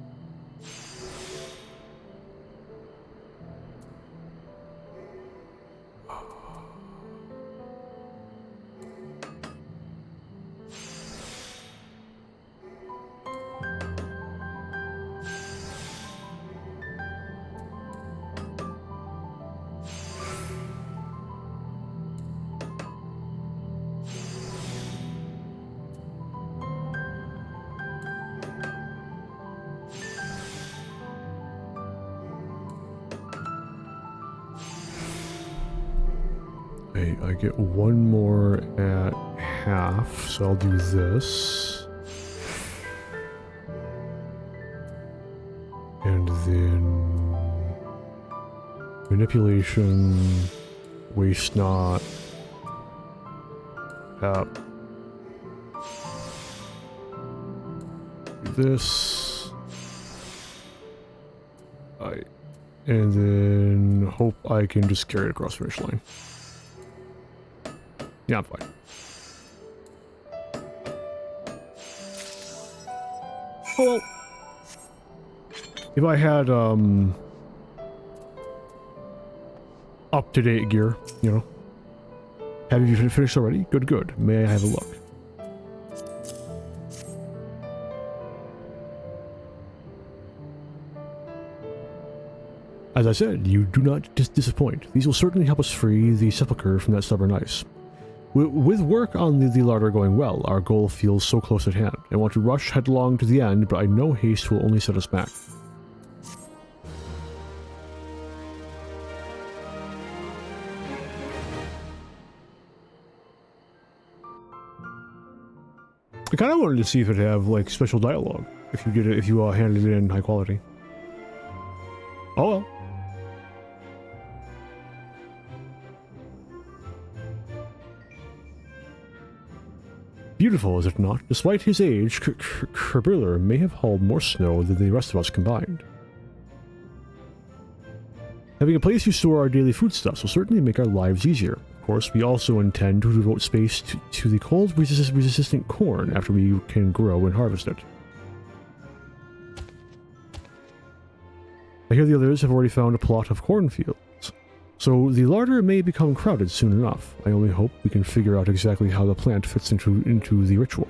I get one more at half, so I'll do this. And then manipulation, waste not, tap. Do this. And then hope I can just carry it across the finish line. Yeah, I'm fine. Oh well. If I had up-to-date gear, you know. Have you finished already? Good, good. May I have a look? As I said, you do not disappoint. These will certainly help us free the sepulchre from that stubborn ice. With work on the larder going well, our goal feels so close at hand. I want to rush headlong to the end, but I know haste will only set us back. I kind of wanted to see if it have like special dialogue if you did it, if you handed it in high quality. Oh well. Beautiful, is it not? Despite his age, Kerbriller may have hauled more snow than the rest of us combined. Having a place to store our daily foodstuffs will certainly make our lives easier. Of course, we also intend to devote space to the cold-resistant corn after we can grow and harvest it. I hear the others have already found a plot of cornfields, so the larder may become crowded soon enough. I only hope we can figure out exactly how the plant fits into the ritual.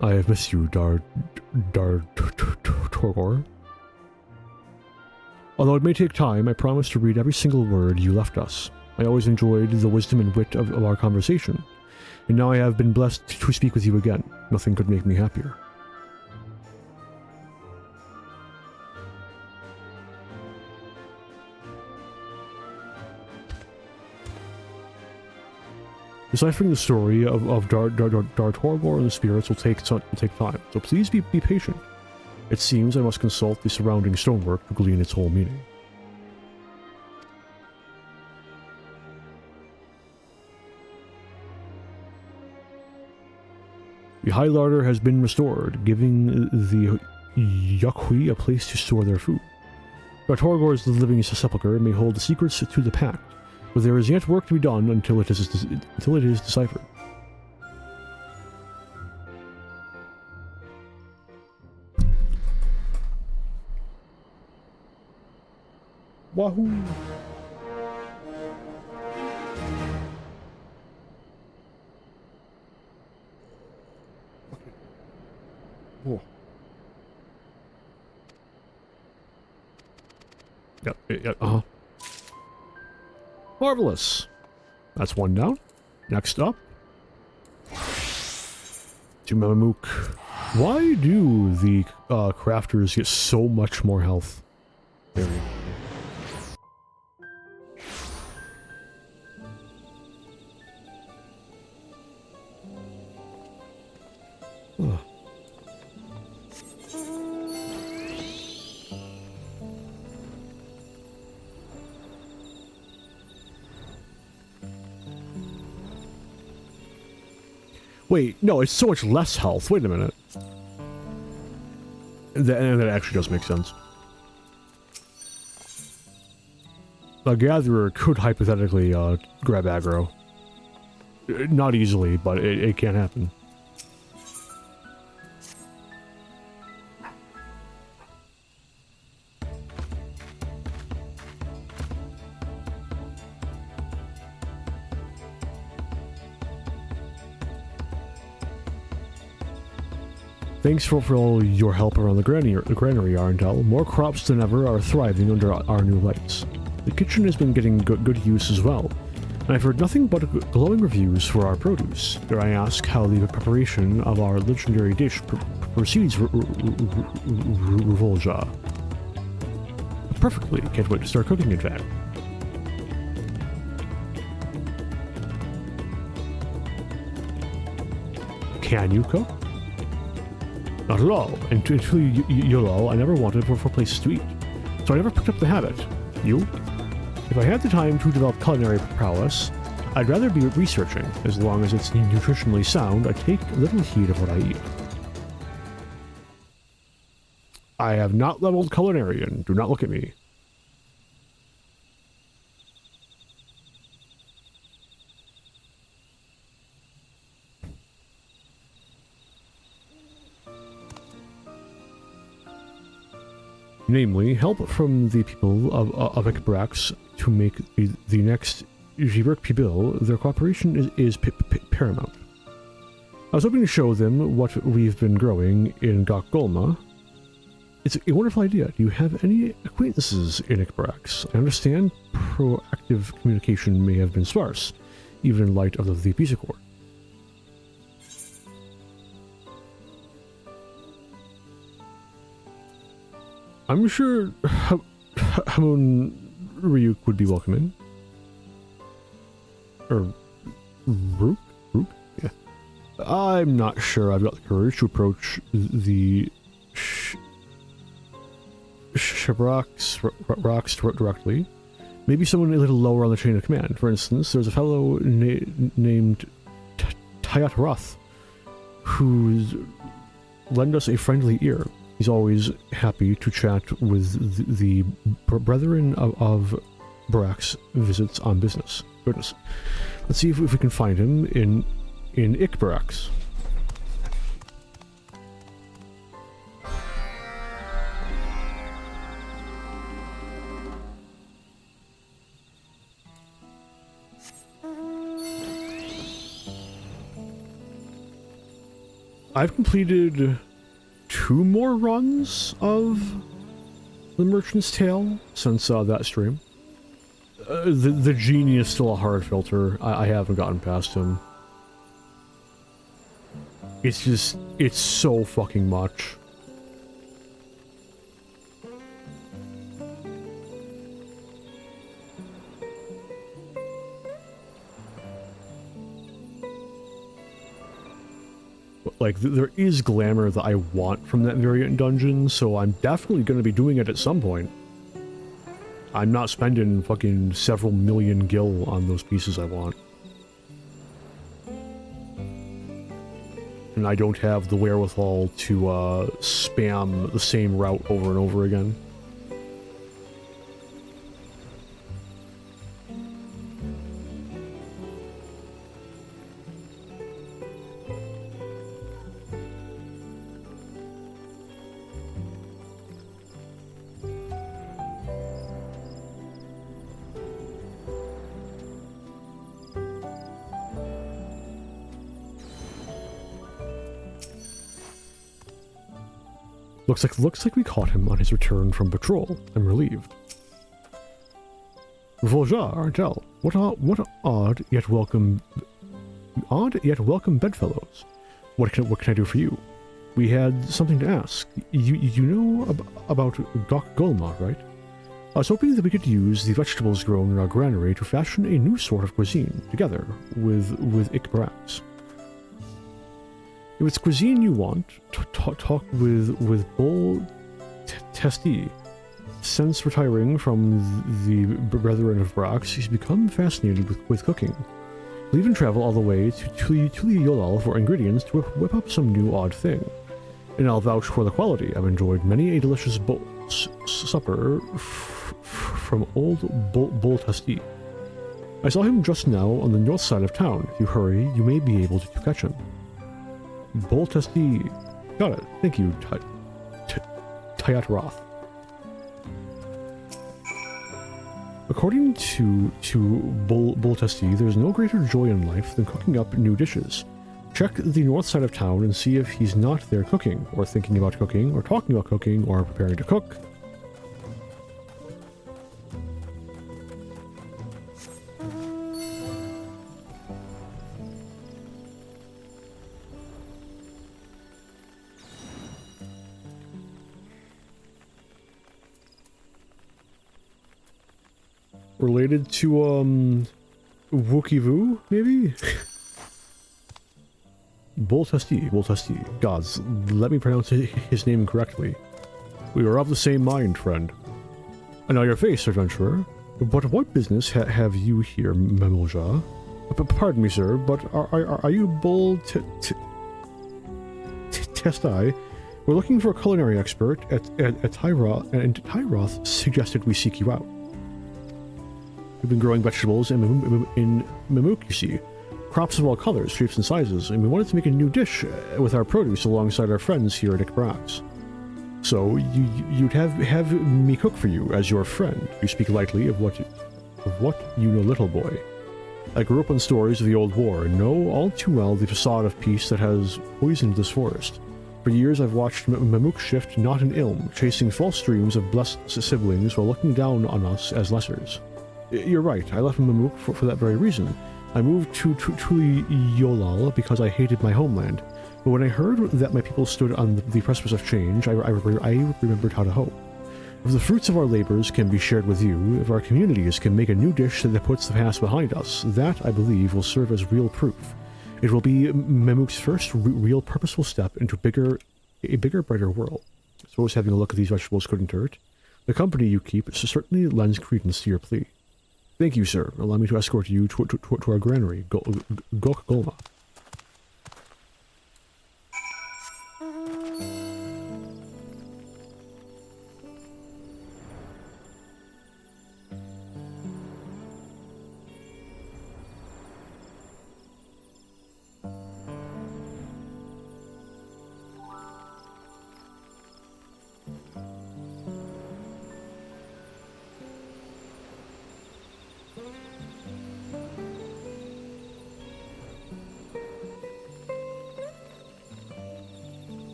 I have missed you, Torgor. Although it may take time, I promise to read every single word you left us. I always enjoyed the wisdom and wit of our conversation, and now I have been blessed to speak with you again. Nothing could make me happier. Deciphering the story of Torgor and the spirits will take time, so please be patient. It seems I must consult the surrounding stonework to glean its whole meaning. The High Larder has been restored, giving the Yaqui a place to store their food. Torgor's living sepulchre may hold the secrets to the pact, but there is yet work to be done until it is deciphered. Wahoo! Oh. Yep, Marvelous. That's one down. Next up. Jumamuk. Why do the crafters get so much more health? There we go. Ugh. Wait, no, it's so much less health. Wait a minute. That actually does make sense. A gatherer could hypothetically grab aggro. Not easily, but it can happen. Thanks for all your help around the granary, Arndel. More crops than ever are thriving under our new lights. The kitchen has been getting good use as well, and I've heard nothing but glowing reviews for our produce. Dare I ask how the preparation of our legendary dish proceeds, Revolja? Perfectly. Can't wait to start cooking, in fact. Can you cook? Not at all. Until YOLO, I never wanted for places to eat, so I never picked up the habit. You? If I had the time to develop culinary prowess, I'd rather be researching. As long as it's nutritionally sound, I take little heed of what I eat. I have not leveled culinarian. Do not look at me. Namely, help from the people of Ikbrax to make the next Jibirkpi bill, their cooperation is paramount. I was hoping to show them what we've been growing in Gokgolma. It's a wonderful idea. Do you have any acquaintances in Ikbarax? I understand proactive communication may have been sparse, even in light of the peace accord. I'm sure Hamun Ryuk would be welcome in. Or Rook? Yeah. I'm not sure I've got the courage to approach the Shabraks directly. Maybe someone a little lower on the chain of command. For instance, there's a fellow named Tayat Roth who's lend us a friendly ear. He's always happy to chat with the brethren of Barack's visits on business. Goodness. Let's see if we can find him in Ikbarax. I've completed 2 more runs of The Merchant's Tale since that stream. The genie is still a hard filter. I haven't gotten past him. It's so fucking much. Like, there is glamour that I want from that variant dungeon, so I'm definitely going to be doing it at some point. I'm not spending fucking several million gil on those pieces I want. And I don't have the wherewithal to spam the same route over and over again. Looks like we caught him on his return from patrol. I'm relieved. Voljar, Artel, what odd yet welcome bedfellows. What can I do for you? We had something to ask. You know about Gokgolma, right? I was hoping that we could use the vegetables grown in our granary to fashion a new sort of cuisine together with Ikbarax. If it's cuisine you want, talk with Bull Testi. Since retiring from the Brethren of Barax, he's become fascinated with cooking. He'll even travel all the way to Yolal for ingredients to whip up some new odd thing. And I'll vouch for the quality. I've enjoyed many a delicious supper from old Bull Testi. I saw him just now on the north side of town. If you hurry, you may be able to catch him. Bull Testi. Got it. Thank you, Tayat Roth. According to Bull Testi, there's no greater joy in life than cooking up new dishes. Check the north side of town and see if he's not there cooking, or thinking about cooking, or talking about cooking, or preparing to cook. Related to, Wookie Voo, maybe? Bull Testi. Gods, let me pronounce his name correctly. We are of the same mind, friend. I know your face, adventurer. But what business have you here, Memolja? Pardon me, sir, but are you Bull Testi? We're looking for a culinary expert at Tyroth, and Tyroth suggested we seek you out. We've been growing vegetables in Mamuk, you see. Crops of all colors, shapes, and sizes, and we wanted to make a new dish with our produce alongside our friends here at Ikbarax. So, you'd have me cook for you as your friend. You speak lightly of what of what you know, little boy. I grew up on stories of the old war and know all too well the facade of peace that has poisoned this forest. For years I've watched Mamook shift not in Ilm, chasing false dreams of blessed siblings while looking down on us as lessers. You're right, I left Mamook for that very reason. I moved to Yolal because I hated my homeland. But when I heard that my people stood on the precipice of change, I remembered how to hope. If the fruits of our labors can be shared with you, if our communities can make a new dish that puts the past behind us, that, I believe, will serve as real proof. It will be Mamook's first real purposeful step into a bigger, brighter world. I suppose having a look at these vegetables couldn't hurt. The company you keep certainly lends credence to your plea. Thank you, sir. Allow me to escort you to our granary, Gok Golma.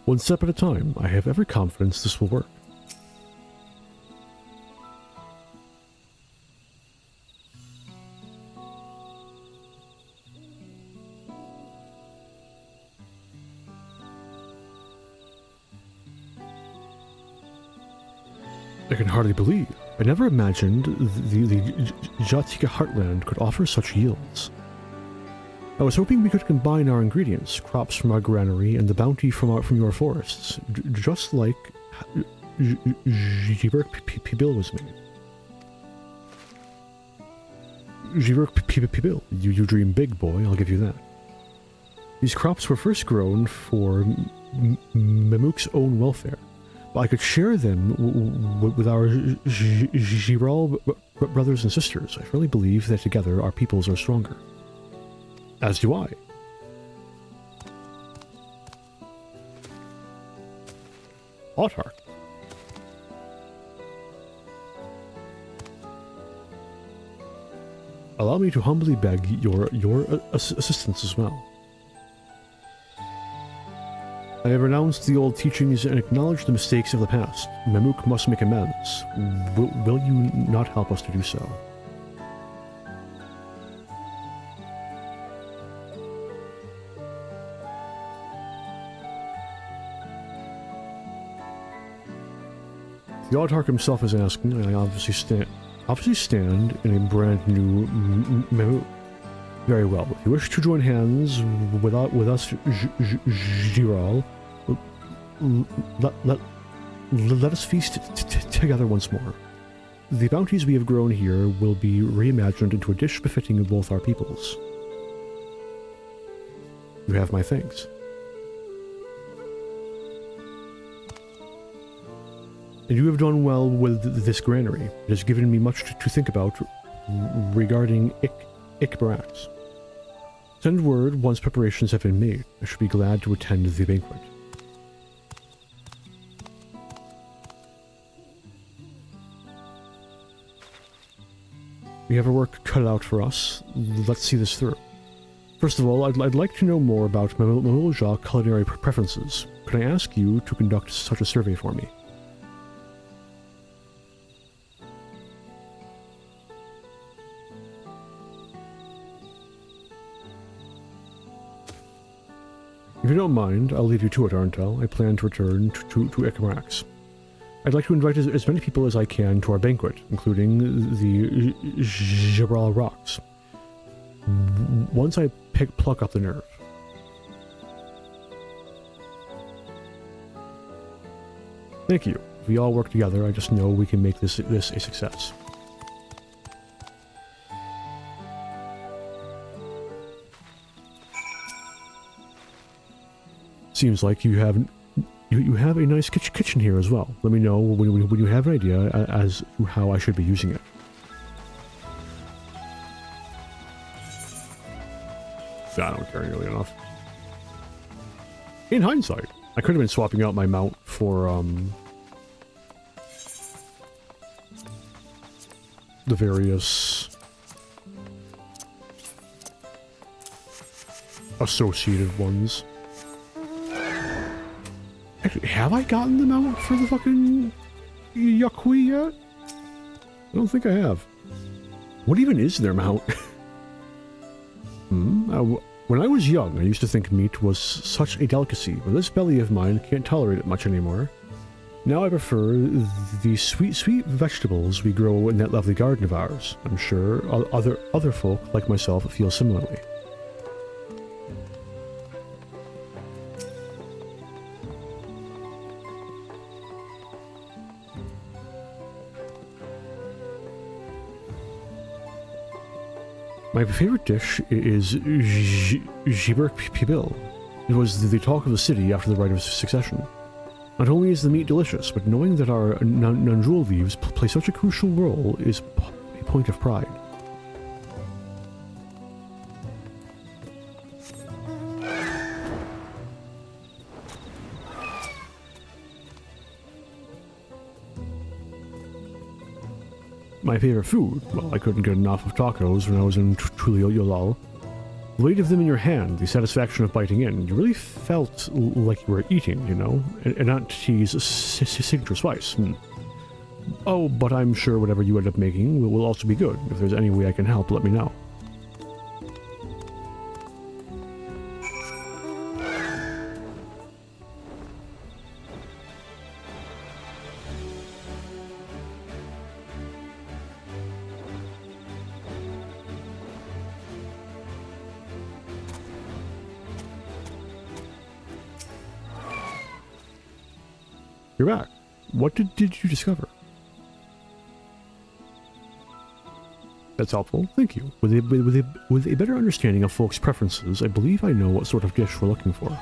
One step at a time, I have every confidence this will work. I can hardly believe. I never imagined the Jatika Heartland could offer such yields. I was hoping we could combine our ingredients, crops from our granary and the bounty from your forests, just like Jibirk Pibil was made. Jibirk Pibil, you dream big, boy, I'll give you that. These crops were first grown for Mamook's own welfare, but I could share them with our Giral brothers and sisters. I firmly believe that together our peoples are stronger. As do I. Autarch. Allow me to humbly beg your assistance as well. I have renounced the old teachings and acknowledged the mistakes of the past. Mamook must make amends. Will you not help us to do so? The Autarch himself is asking, and I obviously stand in a brand new Mamook. Very well. If you wish to join hands with us, Giral, let us feast together once more. The bounties we have grown here will be reimagined into a dish befitting of both our peoples. You have my thanks. And you have done well with this granary. It has given me much to think about regarding Ikbarax. Send word once preparations have been made. I should be glad to attend the banquet. We have our work cut out for us. Let's see this through. First of all, I'd like to know more about Mamulja culinary preferences. Could I ask you to conduct such a survey for me? If you don't mind, I'll leave you to it, Arntel. I plan to return to Ikamax. I'd like to invite as many people as I can to our banquet, including the Jabral Rocks. Once I pluck up the nerve. Thank you. If we all work together, I just know we can make this a success. Seems like you have a nice kitchen here as well. Let me know when you have an idea as to how I should be using it. I don't care nearly enough. In hindsight, I could have been swapping out my mount for the various associated ones. Actually, have I gotten the mount for the fucking Yakui yet? I don't think I have. What even is their mount? When I was young, I used to think meat was such a delicacy, but this belly of mine can't tolerate it much anymore. Now I prefer the sweet vegetables we grow in that lovely garden of ours. I'm sure other folk like myself feel similarly. My favorite dish is Jibur Pibil. It was the talk of the city after the Rite of Succession. Not only is the meat delicious, but knowing that our Nanjul leaves play such a crucial role is a point of pride. My favorite food? Well, I couldn't get enough of tacos when I was in Tuliyolal. The weight of them in your hand, the satisfaction of biting in, you really felt like you were eating, you know? And not T's signature spice. Oh, but I'm sure whatever you end up making will also be good. If there's any way I can help, let me know. You're back. What did you discover? That's helpful. Thank you. With a better understanding of folks' preferences, I believe I know what sort of dish we're looking for.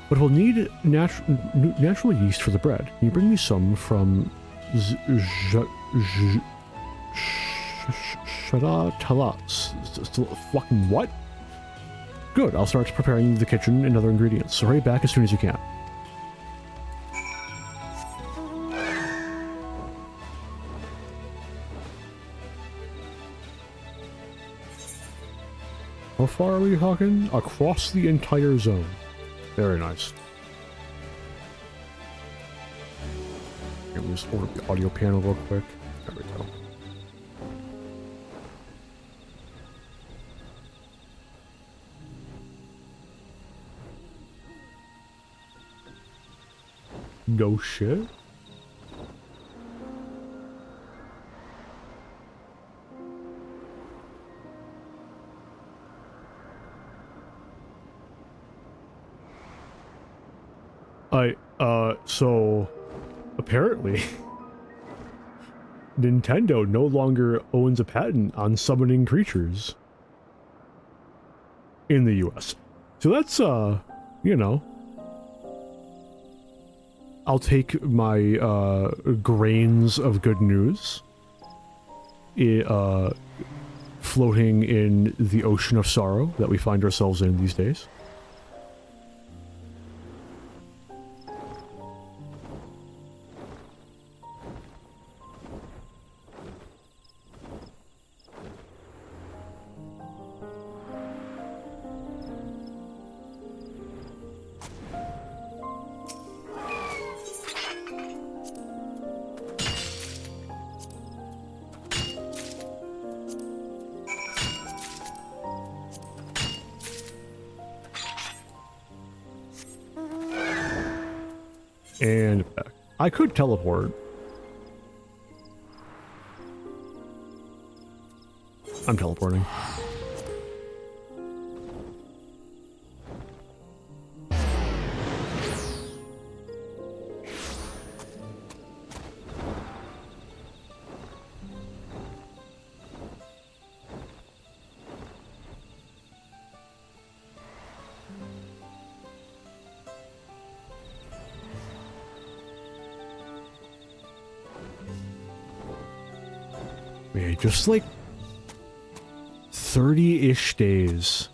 But we'll need natural yeast for the bread. Can you bring me some from Shada Talas? Fucking what? Good. I'll start preparing the kitchen and other ingredients. So hurry back as soon as you can. How far are we talking? Across the entire zone. Very nice. Let me just order the audio panel real quick. There we go. No shit. So apparently Nintendo no longer owns a patent on summoning creatures in the US. So that's, you know, I'll take my, grains of good news, floating in the ocean of sorrow that we find ourselves in these days. And back. I could teleport. I'm teleporting. Just like 30-ish days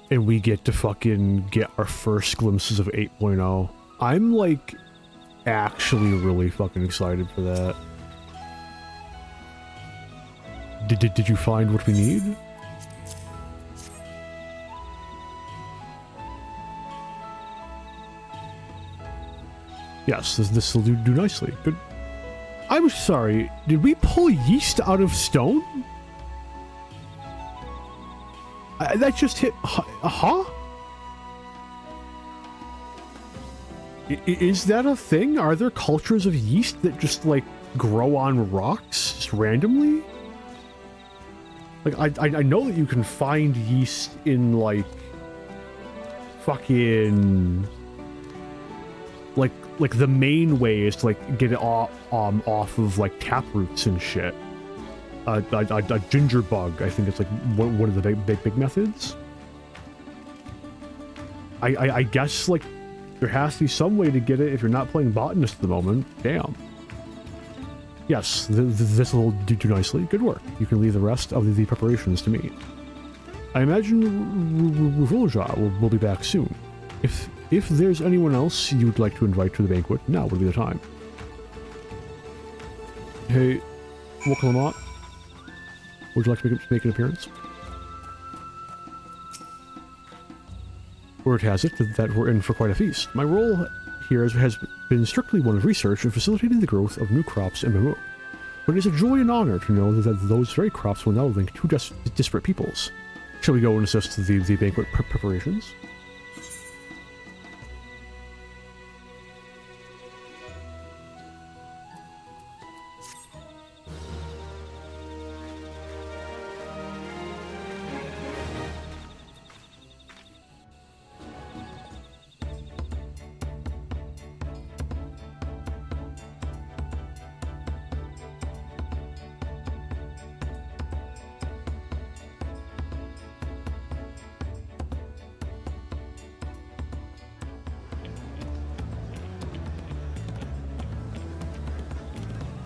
and we get to fucking get our first glimpses of 8.0. I'm like actually really fucking excited for that. Did you find what we need? Yes, this will do nicely. Good. I'm sorry, did we pull yeast out of stone? That just hit... Huh? Is that a thing? Are there cultures of yeast that just, like, grow on rocks just randomly? Like, I know that you can find yeast in, like, fucking... Like the main way is to like get it off of like tap roots and shit. A ginger bug, I think it's like one of the big methods. I guess like there has to be some way to get it if you're not playing botanist at the moment. Damn. Yes, this will do nicely. Good work. You can leave the rest of the preparations to me. I imagine Rulja will be back soon. If there's anyone else you'd like to invite to the banquet, now would be the time. Hey, Woklamat, would you like to make an appearance? Word has it that we're in for quite a feast. My role here has been strictly one of research and facilitating the growth of new crops in Mamuk. But it is a joy and honor to know that those very crops will now link two disparate peoples. Shall we go and assist the banquet preparations?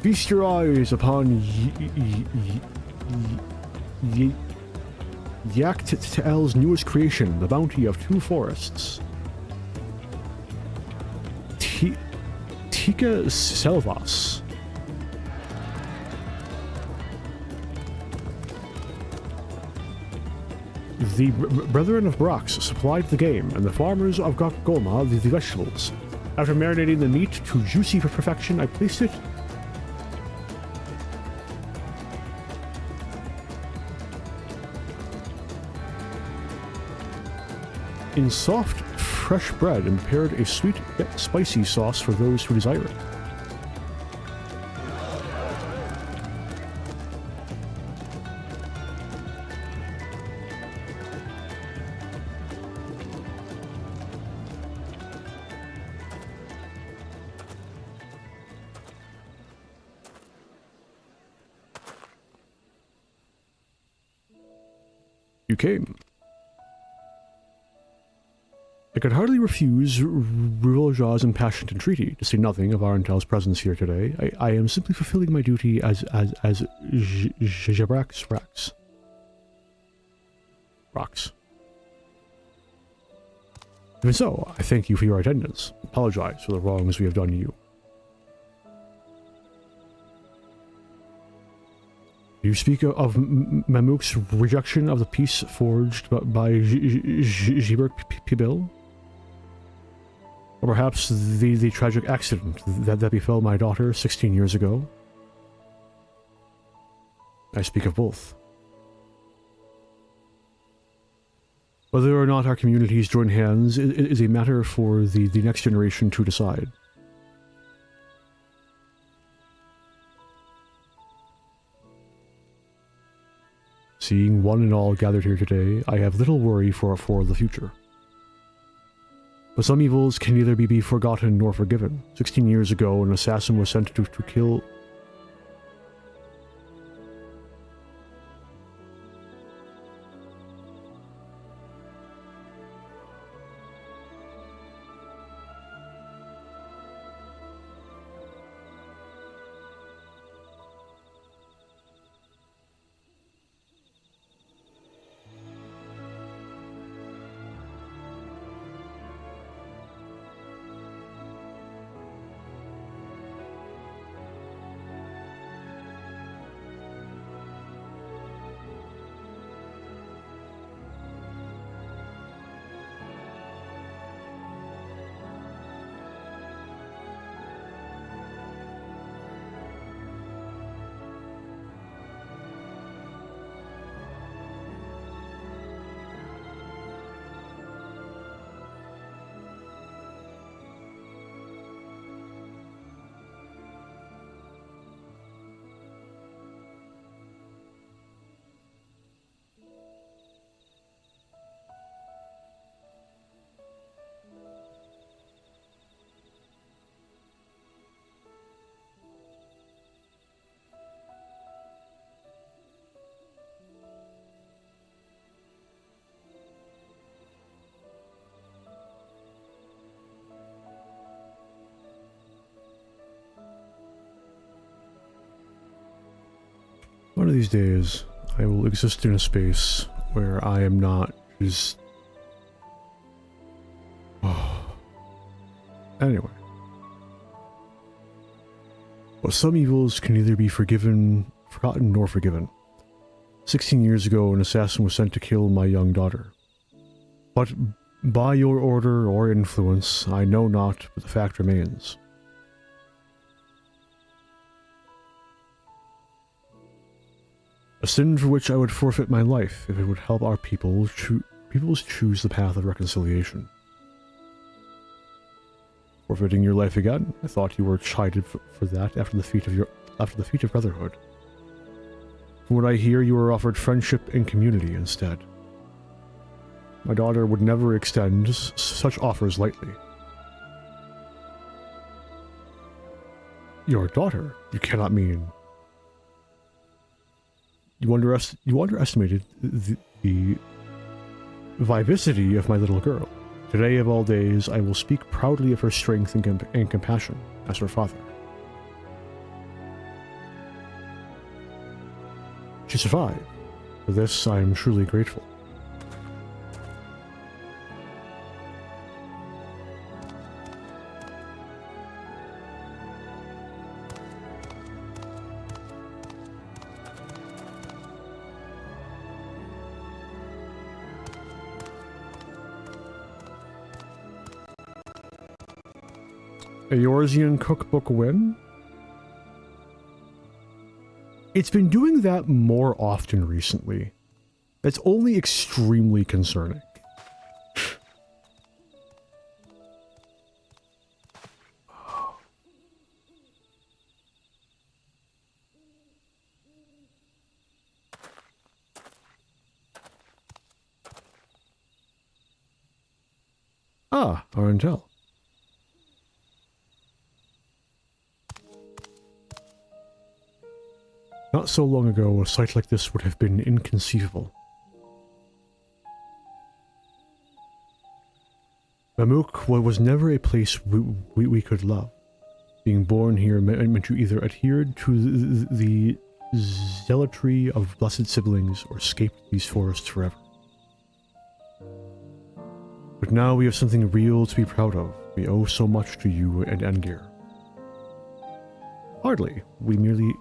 Feast your eyes upon Yak't'el's newest creation, the bounty of two forests. Tika Selvas. The Brethren of Brox supplied the game, and the farmers of Gokgolma the vegetables. After marinating the meat to juicy perfection, I placed it in soft, fresh bread and prepared a sweet yet spicy sauce for those who desire it. You came. I could hardly refuse Rulja's impassioned entreaty, to say nothing of Arantel's presence here today. I am simply fulfilling my duty as Jabrax Rax. Rox. Even so, I thank you for your attendance. Apologize for the wrongs we have done to you. You speak of Mamuk's rejection of the peace forged by Jibert Pibil? Or perhaps the tragic accident that befell my daughter 16 years ago? I speak of both. Whether or not our communities join hands is a matter for the next generation to decide. Seeing one and all gathered here today, I have little worry for the future. But some evils can neither be forgotten nor forgiven. 16 years ago, an assassin was sent to kill... One of these days, I will exist in a space where I am not just... Anyway. But some evils can neither be forgotten nor forgiven. 16 years ago, an assassin was sent to kill my young daughter. But by your order or influence, I know not, but the fact remains. A sin for which I would forfeit my life if it would help our peoples choose the path of reconciliation. Forfeiting your life again? I thought you were chided for that after the feat of brotherhood. From what I hear, you were offered friendship and community instead. My daughter would never extend such offers lightly. Your daughter? You cannot mean... You underestimated the vivacity of my little girl. Today of all days, I will speak proudly of her strength and compassion as her father. She survived. For this, I am truly grateful. A Eorzean cookbook win? It's been doing that more often recently. That's only extremely concerning. Ah, Arentel. Not so long ago, a sight like this would have been inconceivable. Mamuk was never a place we could love. Being born here meant you either adhered to the zealotry of blessed siblings or escaped these forests forever. But now we have something real to be proud of. We owe so much to you and Engir. Hardly. We merely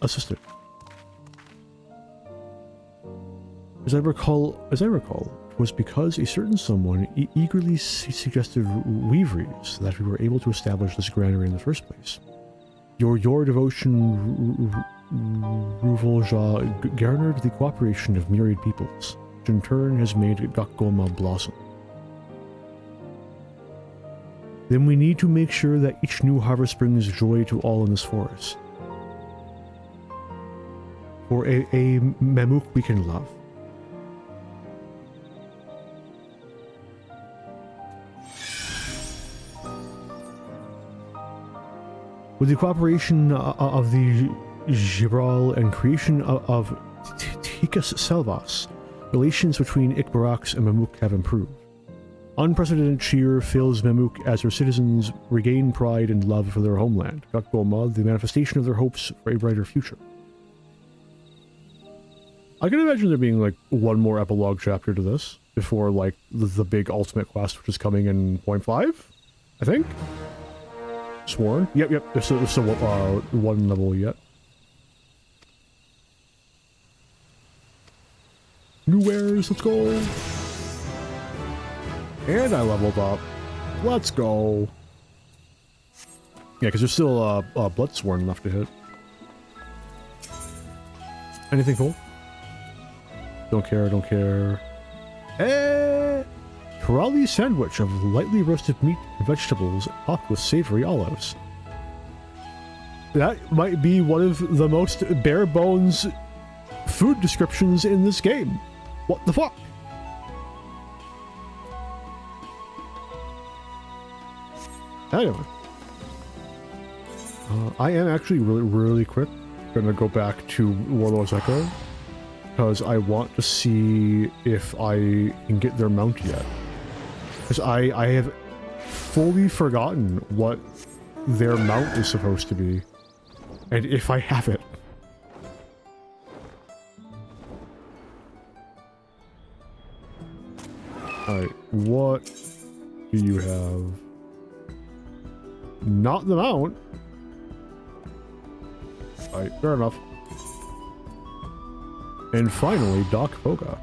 assisted. As I recall, it was because a certain someone eagerly suggested weaveries that we were able to establish this granary in the first place. Your devotion, Ruvolja, garnered the cooperation of myriad peoples. which in turn has made Gakgoma blossom. Then we need to make sure that each new harvest brings joy to all in this forest. For a Mamuk we can love. With the cooperation of the Gibral and creation of Tikas Selvas, relations between Ikbaraks and Mamuk have improved. Unprecedented cheer fills Mamuk as her citizens regain pride and love for their homeland, Gakgoma, the manifestation of their hopes for a brighter future. I can imagine there being like one more epilogue chapter to this before like the big ultimate quest, which is coming in 0.5, I think. Sworn. Yep. There's still one level yet. New wares, let's go. And I leveled up. Let's go. Yeah, because there's still Bloodsworn left to hit. Anything cool? Don't care. Hey! Karali sandwich of lightly roasted meat and vegetables topped with savory olives. That might be one of the most bare bones food descriptions in this game. What the fuck? Anyway. I am actually really quick gonna go back to Warlord's Echo because I want to see if I can get their mount yet. Because I have fully forgotten what their mount is supposed to be. And if I have it. Alright, what do you have? Not the mount. Alright, fair enough. And finally, Doc Boga.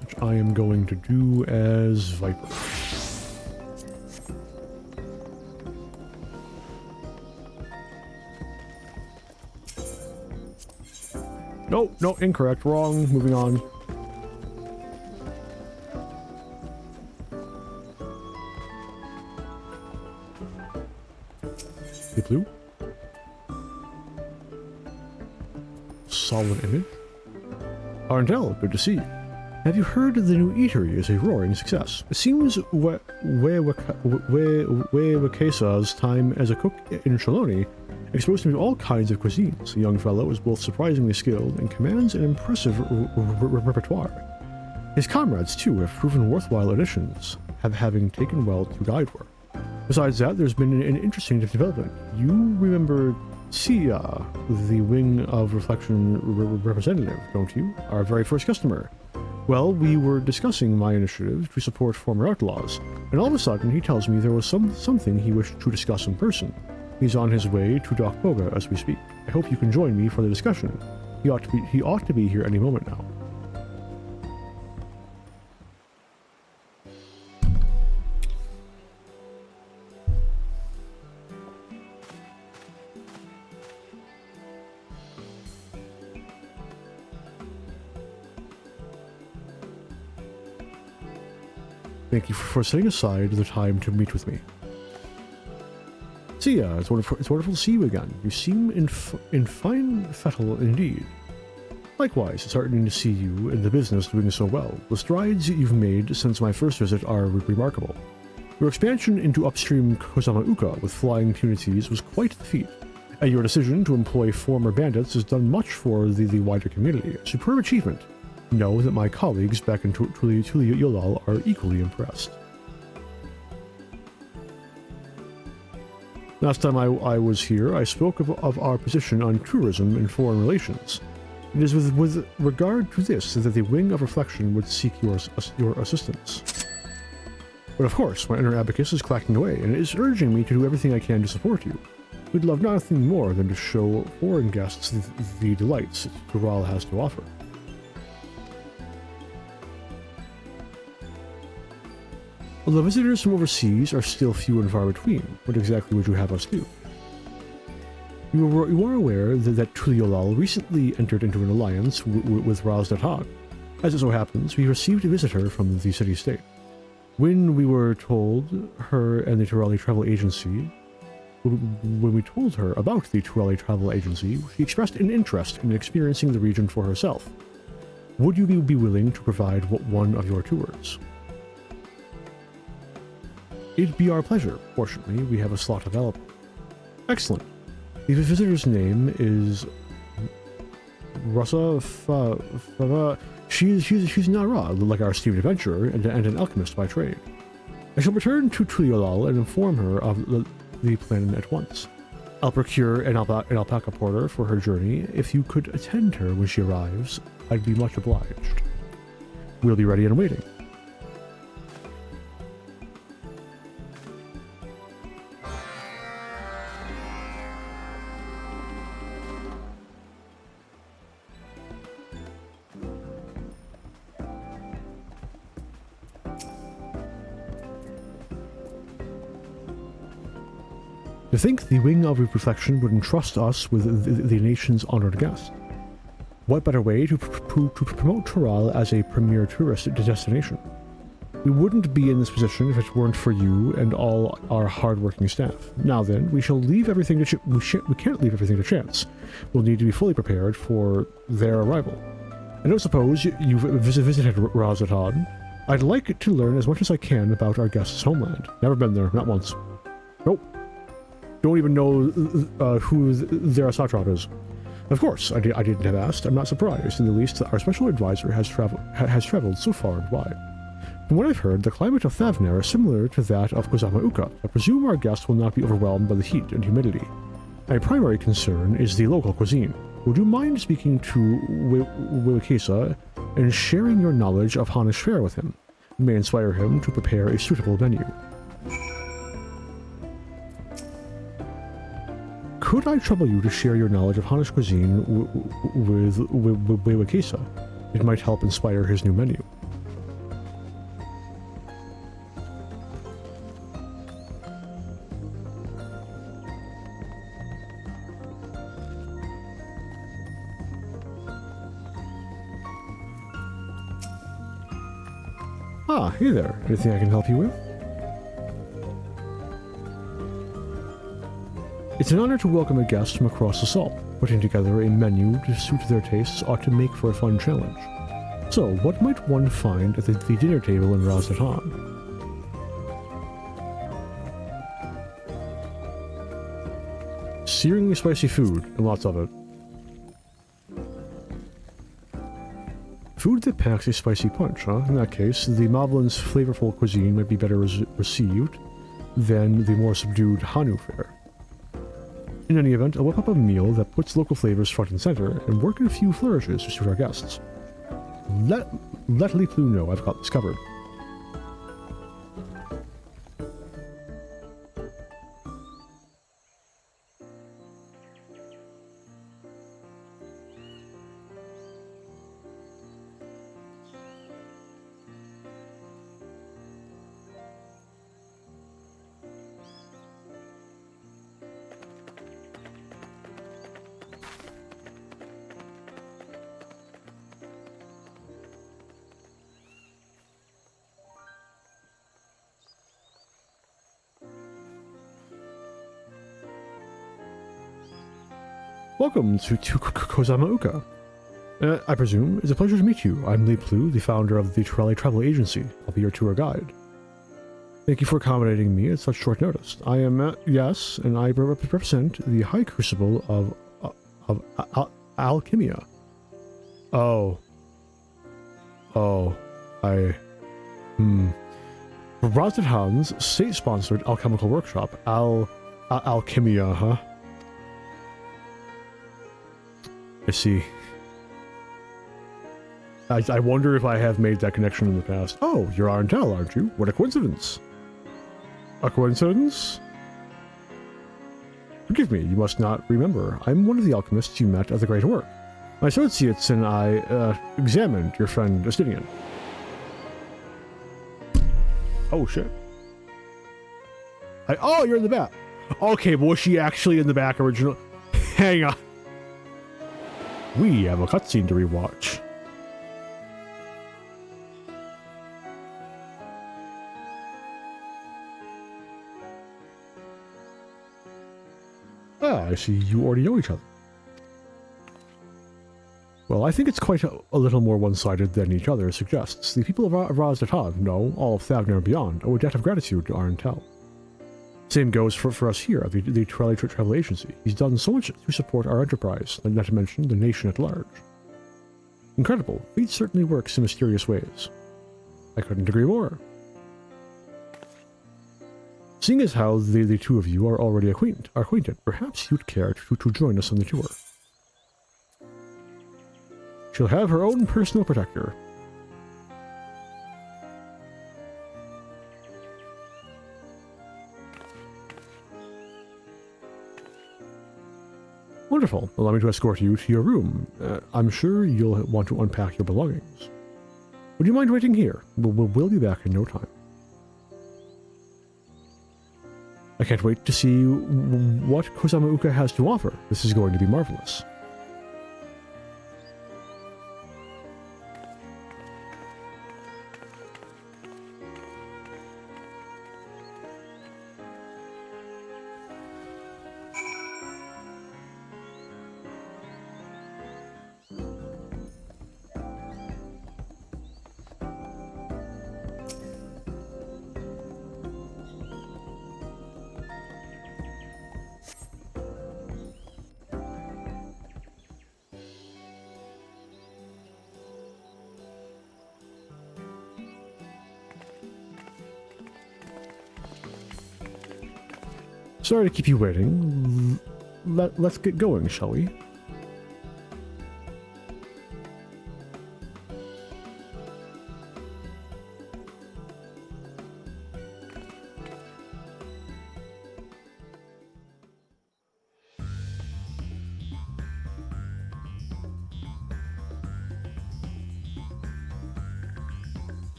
Which I am going to do as Viper. No, incorrect, wrong, moving on. Hey, Blue. Solid image. Arndell, good to see you. Have you heard the new eatery is a roaring success? It seems Wewakesa's time as a cook in Shaloni exposed him to all kinds of cuisines. The young fellow is both surprisingly skilled and commands an impressive repertoire. His comrades, too, have proven worthwhile additions, having taken well to guide work. Besides that, there's been an interesting development. You remember Sia, the Wing of Reflection representative, don't you? Our very first customer. Well, we were discussing my initiative to support former outlaws, and all of a sudden he tells me there was something he wished to discuss in person. He's on his way to Doc Boga as we speak. I hope you can join me for the discussion. He ought to be here any moment now. Thank you for setting aside the time to meet with me. See ya, it's wonderful to see you again. You seem in fine fettle indeed. Likewise, it's heartening to see you in the business doing so well. The strides you've made since my first visit are remarkable. Your expansion into upstream Kozamauka with flying punities was quite the feat, and your decision to employ former bandits has done much for the wider community. A superb achievement. Know that my colleagues back in Tuli Yolal are equally impressed. Last time I was here, I spoke of our position on tourism and foreign relations. It is with regard to this that the Wing of Reflection would seek your assistance. But of course, my inner abacus is clacking away, and it is urging me to do everything I can to support you. We'd love nothing more than to show foreign guests the delights Gural has to offer. Although visitors from overseas are still few and far between, what exactly would you have us do? You are aware that Tuliolal recently entered into an alliance with Razdatan. As it so happens, we received a visitor from the city-state. When we were told her and the Turali Travel Agency, when we told her about the Turali Travel Agency, she expressed an interest in experiencing the region for herself. Would you be willing to provide one of your tours? It'd be our pleasure. Fortunately, we have a slot available. Excellent. The visitor's name is Rasa She's Nara, like our esteemed adventurer and an alchemist by trade. I shall return to Tuliolal and inform her of the plan at once. I'll procure an alpaca porter for her journey. If you could attend her when she arrives, I'd be much obliged. We'll be ready and waiting. To think the Wing of Reflection would entrust us with the nation's honored guest. What better way to promote Tural as a premier tourist destination? We wouldn't be in this position if it weren't for you and all our hard-working staff. Now then, we shall leave everything to we can't leave everything to chance. We'll need to be fully prepared for their arrival. I don't suppose you've visited Razdatan. I'd like to learn as much as I can about our guest's homeland. Never been there, not once. Nope. Don't even know who their satrap is. Of course, I didn't have asked. I'm not surprised in the least that our special advisor has traveled so far and wide. From what I've heard, the climate of Thavner is similar to that of Kozama Uka. I presume our guest will not be overwhelmed by the heat and humidity. My primary concern is the local cuisine. Would you mind speaking to Wilkesa and sharing your knowledge of Hanish fare with him? You may inspire him to prepare a suitable menu. Could I trouble you to share your knowledge of Hanish cuisine with Wilkesa? It might help inspire his new menu. Ah, hey there. Anything I can help you with? It's an honor to welcome a guest from across the salt. Putting together a menu to suit their tastes ought to make for a fun challenge. So, what might one find at the dinner table in Razdatan? Searingly spicy food, and lots of it. Food that packs a spicy punch, huh? In that case, the Moblin's flavorful cuisine might be better received than the more subdued Hanu fare. In any event, I'll whip up a meal that puts local flavors front and center and work in a few flourishes to suit our guests. Let Li Plu know I've got this covered. Welcome to Kozama Uka. I presume it's a pleasure to meet you. I'm Li Plu, the founder of the Turali Travel Agency. I'll be your tour guide. Thank you for accommodating me at such short notice. I am, yes, and I represent the High Crucible of Alchemia. Razdatan's state-sponsored alchemical workshop, Alchemia, huh? I see. I wonder if I have made that connection in the past. Oh, you're Arentel, aren't you? What a coincidence. A coincidence? Forgive me, you must not remember. I'm one of the alchemists you met at the Great Work. My associates and I examined your friend Estinian. Oh shit. Oh, you're in the back. Okay, but was she actually in the back original? Hang on. We have a cutscene to rewatch. Ah, I see you already know each other. Well, I think it's quite a little more one-sided than each other suggests. The people of Raz-Datan know all of Thavner and beyond, owe a debt of gratitude to Arantel. Same goes for us here at the Trelli Travel Agency. He's done so much to support our enterprise, not to mention the nation at large. Incredible. Fate certainly works in mysterious ways. I couldn't agree more. Seeing as how the two of you are already acquainted, perhaps you'd care to join us on the tour. She'll have her own personal protector. Wonderful. Allow me to escort you to your room. I'm sure you'll want to unpack your belongings. Would you mind waiting here? We'll be back in no time. I can't wait to see what Kozama Uka has to offer. This is going to be marvelous. Sorry to keep you waiting. Let's get going, shall we?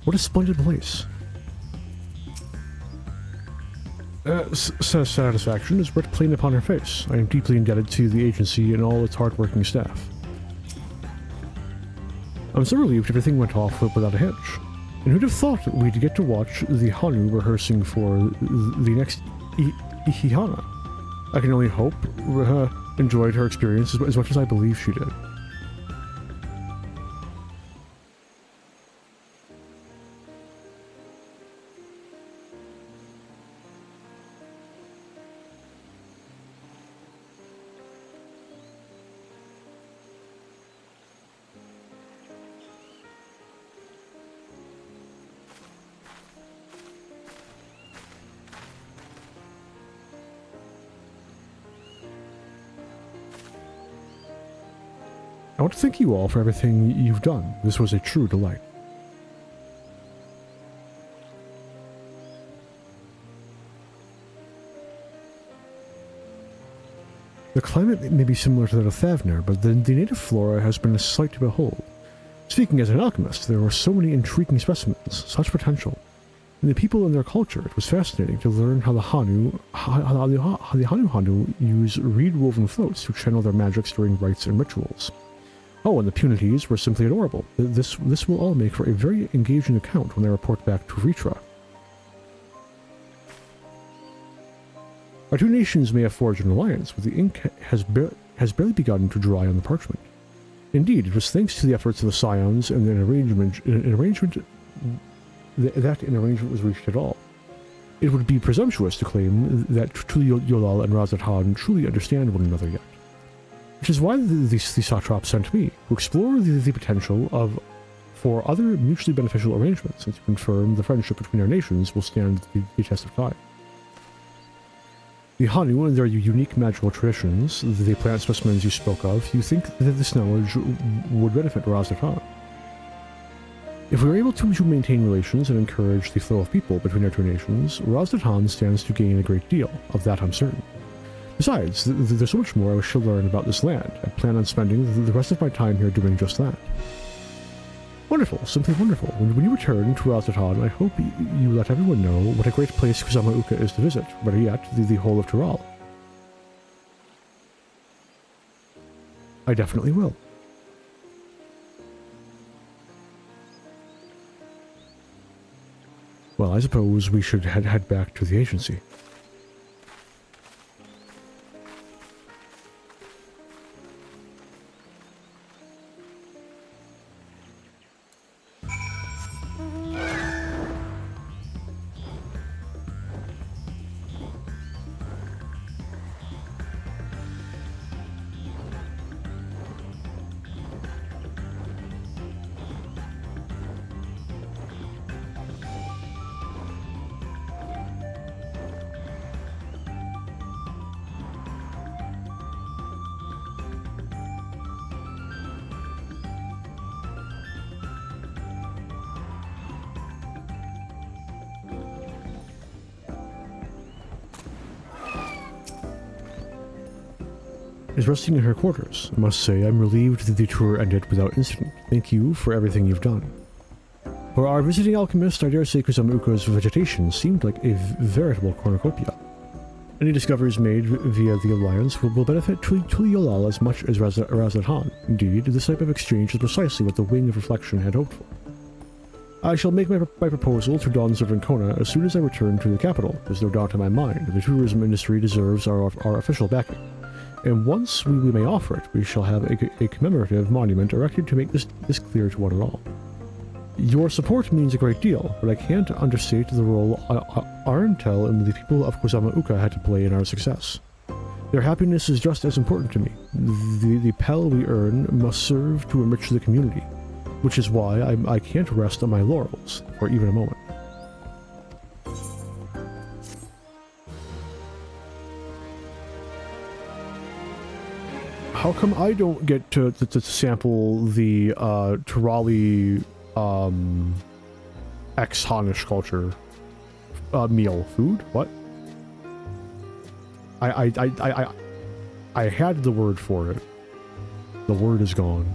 What a splendid place. Satisfaction is writ plain upon her face. I am deeply indebted to the agency and all its hard-working staff. I'm so relieved everything went off without a hitch. And who'd have thought we'd get to watch the Hanu rehearsing for the next Ihihana? I can only hope enjoyed her experience as much as I believe she did. I want to thank you all for everything you've done. This was a true delight. The climate may be similar to that of Thavner, but the native flora has been a sight to behold. Speaking as an alchemist, there were so many intriguing specimens, such potential. And the people and their culture, it was fascinating to learn how the Hanu use reed-woven floats to channel their magics during rites and rituals. Oh, and the Punities were simply adorable. This will all make for a very engaging account when I report back to Vritra. Our two nations may have forged an alliance, but the ink has barely begun to dry on the parchment. Indeed, it was thanks to the efforts of the Scions and an arrangement was reached at all. It would be presumptuous to claim that Tuliyollal and Raz-Atan truly understand one another yet. Which is why the satraps sent me, to explore the potential for other mutually beneficial arrangements, and to confirm the friendship between our nations will stand the test of time. The Hanu and their unique magical traditions, the plant specimens you spoke of, you think that this knowledge would benefit Raz-Atan. If we are able to maintain relations and encourage the flow of people between our two nations, Raz-Atan stands to gain a great deal. Of that I'm certain. Besides, there's so much more I wish to learn about this land. I plan on spending the rest of my time here doing just that. Wonderful, simply wonderful. When you return to Raz-Atan, I hope you let everyone know what a great place Kusama Uka is to visit, better yet, the whole of Tural. I definitely will. Well, I suppose we should head back to the agency. Is resting in her quarters. I must say, I'm relieved that the tour ended without incident. Thank you for everything you've done. For our visiting alchemist, I dare say Kusama Uka's vegetation seemed like a veritable cornucopia. Any discoveries made via the Alliance will benefit Tuliyollal as much as Raz-Atan. Indeed, this type of exchange is precisely what the Wing of Reflection had hoped for. I shall make my proposal to Dons of Rincona as soon as I return to the capital. There's no doubt in my mind the tourism industry deserves our official backing. And once we may offer it, we shall have a commemorative monument erected to make this clear to one and all. Your support means a great deal, but I can't understate the role Arentel and the people of Kusama Uka had to play in our success. Their happiness is just as important to me. The pel we earn must serve to enrich the community, which is why I can't rest on my laurels for even a moment. How come I don't get to sample the Turali ex-Hanish culture meal food? What? I had the word for it. The word is gone.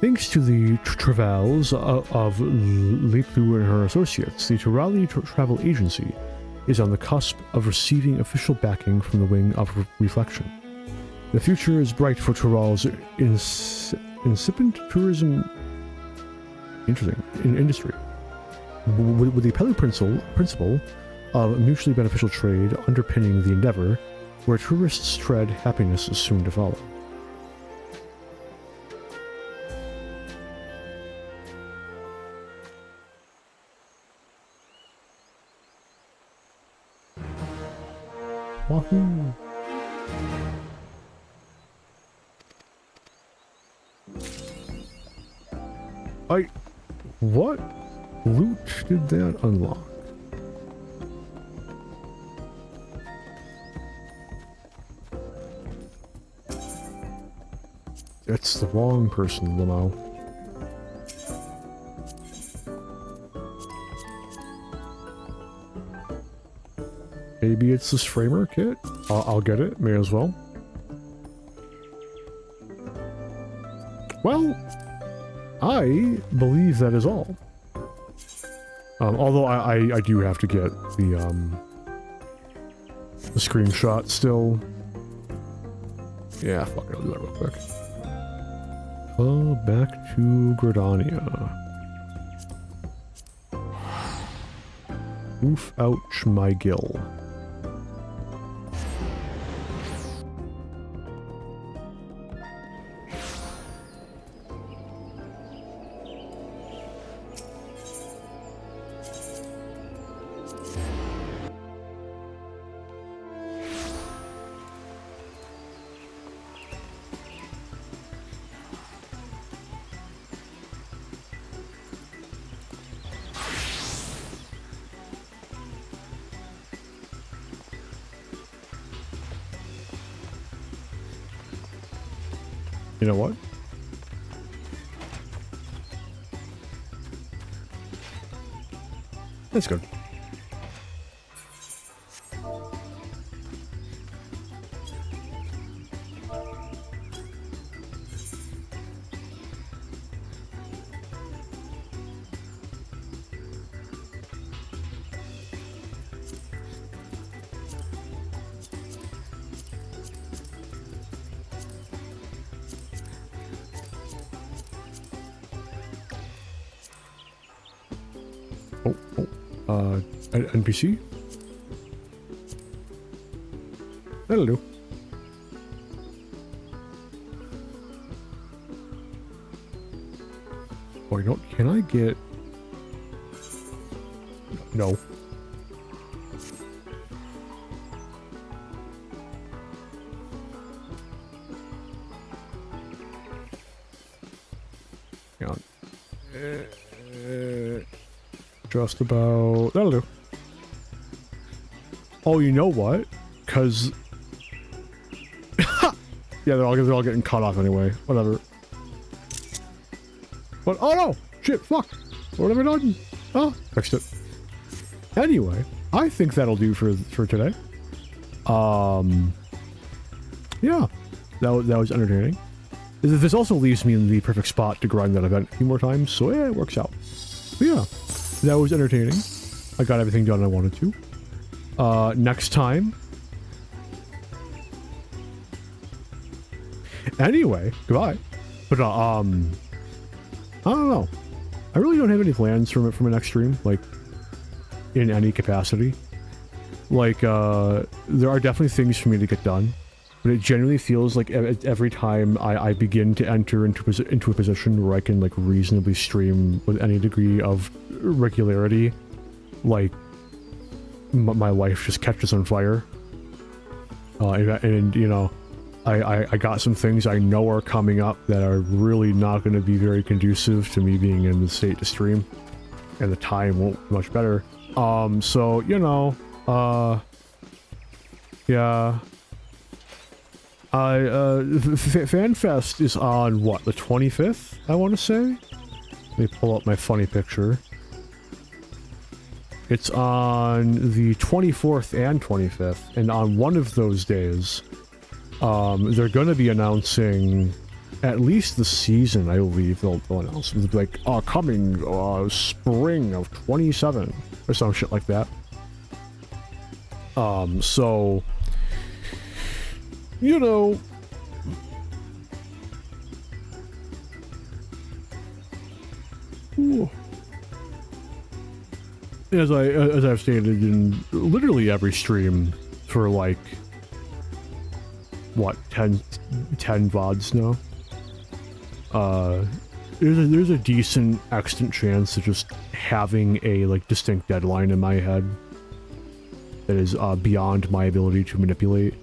Thanks to the travails of Leitlu and her associates, the Turali Travel Agency is on the cusp of receiving official backing from the Wing of Reflection. The future is bright for Tural's incipient tourism industry, with the Pelu principle of mutually beneficial trade underpinning the endeavor, where tourists tread, happiness is soon to follow. Wahoo! What loot did that unlock? It's the wrong person, Limo. Maybe it's this framer kit? I'll get it, may as well. Well, I believe that is all. Although I do have to get the screenshot still. Yeah, fuck it, I'll do that real quick. Back to Gridania. Oof, ouch, my gill. You know what? That's good. NPC? That'll do. Oh, you know, can I get... No. Hang on. Just about... That'll do. Oh, you know what? Because... yeah, they're all getting cut off anyway. Whatever. But, oh no! Shit, fuck! What have I done? Oh, fixed it. Anyway, I think that'll do for today. Yeah. That was entertaining. This also leaves me in the perfect spot to grind that event a few more times, so yeah, it works out. But yeah, that was entertaining. I got everything done I wanted to. Next time. Anyway, goodbye. But, I don't know. I really don't have any plans from my next stream, like, in any capacity. Like, there are definitely things for me to get done, but it generally feels like every time I begin to enter into a position where I can, like, reasonably stream with any degree of regularity, like, my life just catches on fire. And you know, I got some things I know are coming up that are really not going to be very conducive to me being in the state to stream, and the time won't be much better. So, you know, yeah. FanFest is on, what, the 25th, I want to say? Let me pull up my funny picture. It's on the 24th and 25th, and on one of those days, they're going to be announcing at least the season, I believe they'll announce. It'll be like, coming spring of 27 or some shit like that. So, you know, ooh. As I've stated in literally every stream for like what 10 VODs now, there's a decent extant chance of just having a like distinct deadline in my head that is beyond my ability to manipulate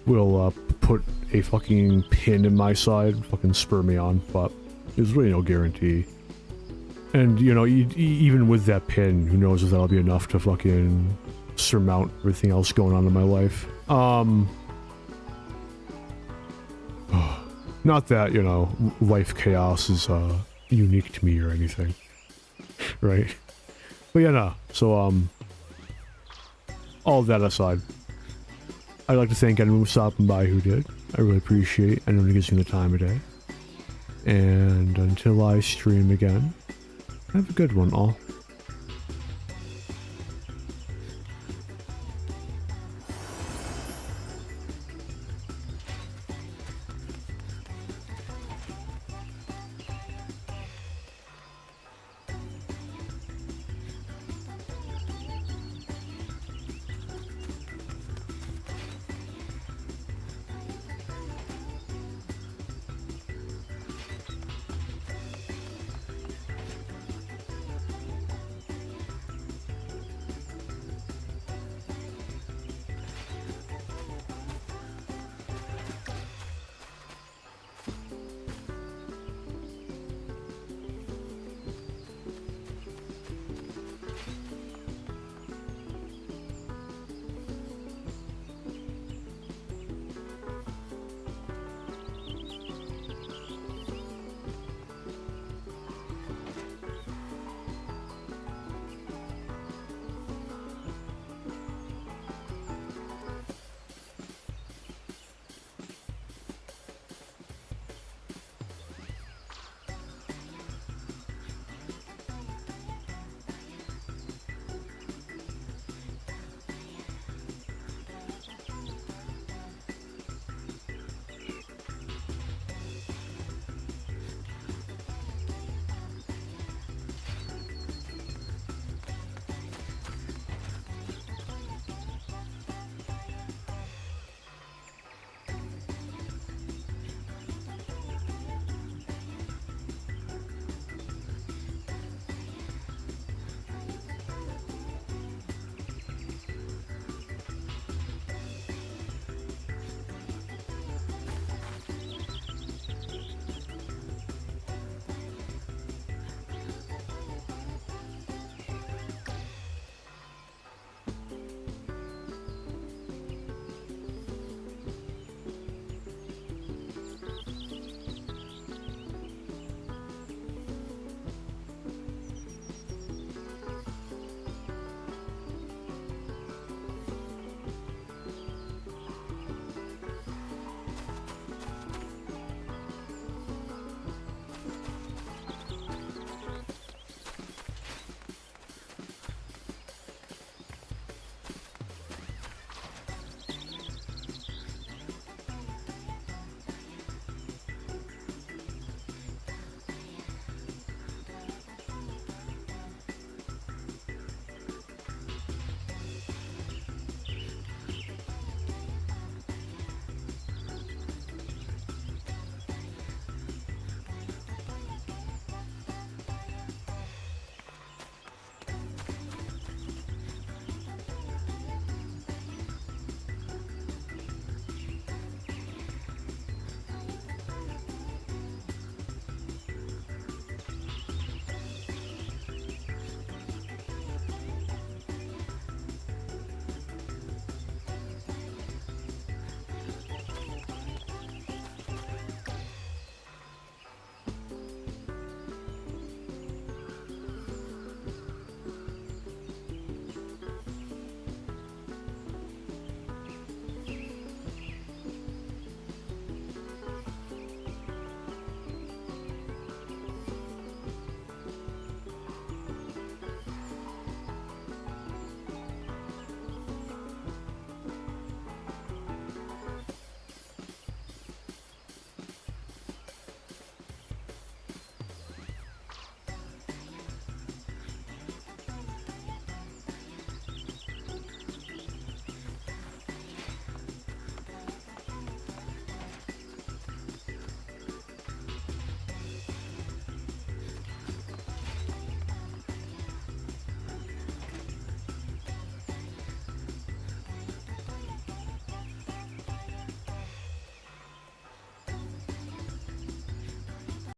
will put a fucking pin in my side, fucking spur me on, but there's really no guarantee. And, you know, even with that pin, who knows if that'll be enough to fucking surmount everything else going on in my life. Not that, you know, life chaos is unique to me or anything. Right? But yeah, no. So, all that aside, I'd like to thank anyone stopping by who did. I really appreciate anyone who gives me the time of day. And until I stream again, have a good one, all.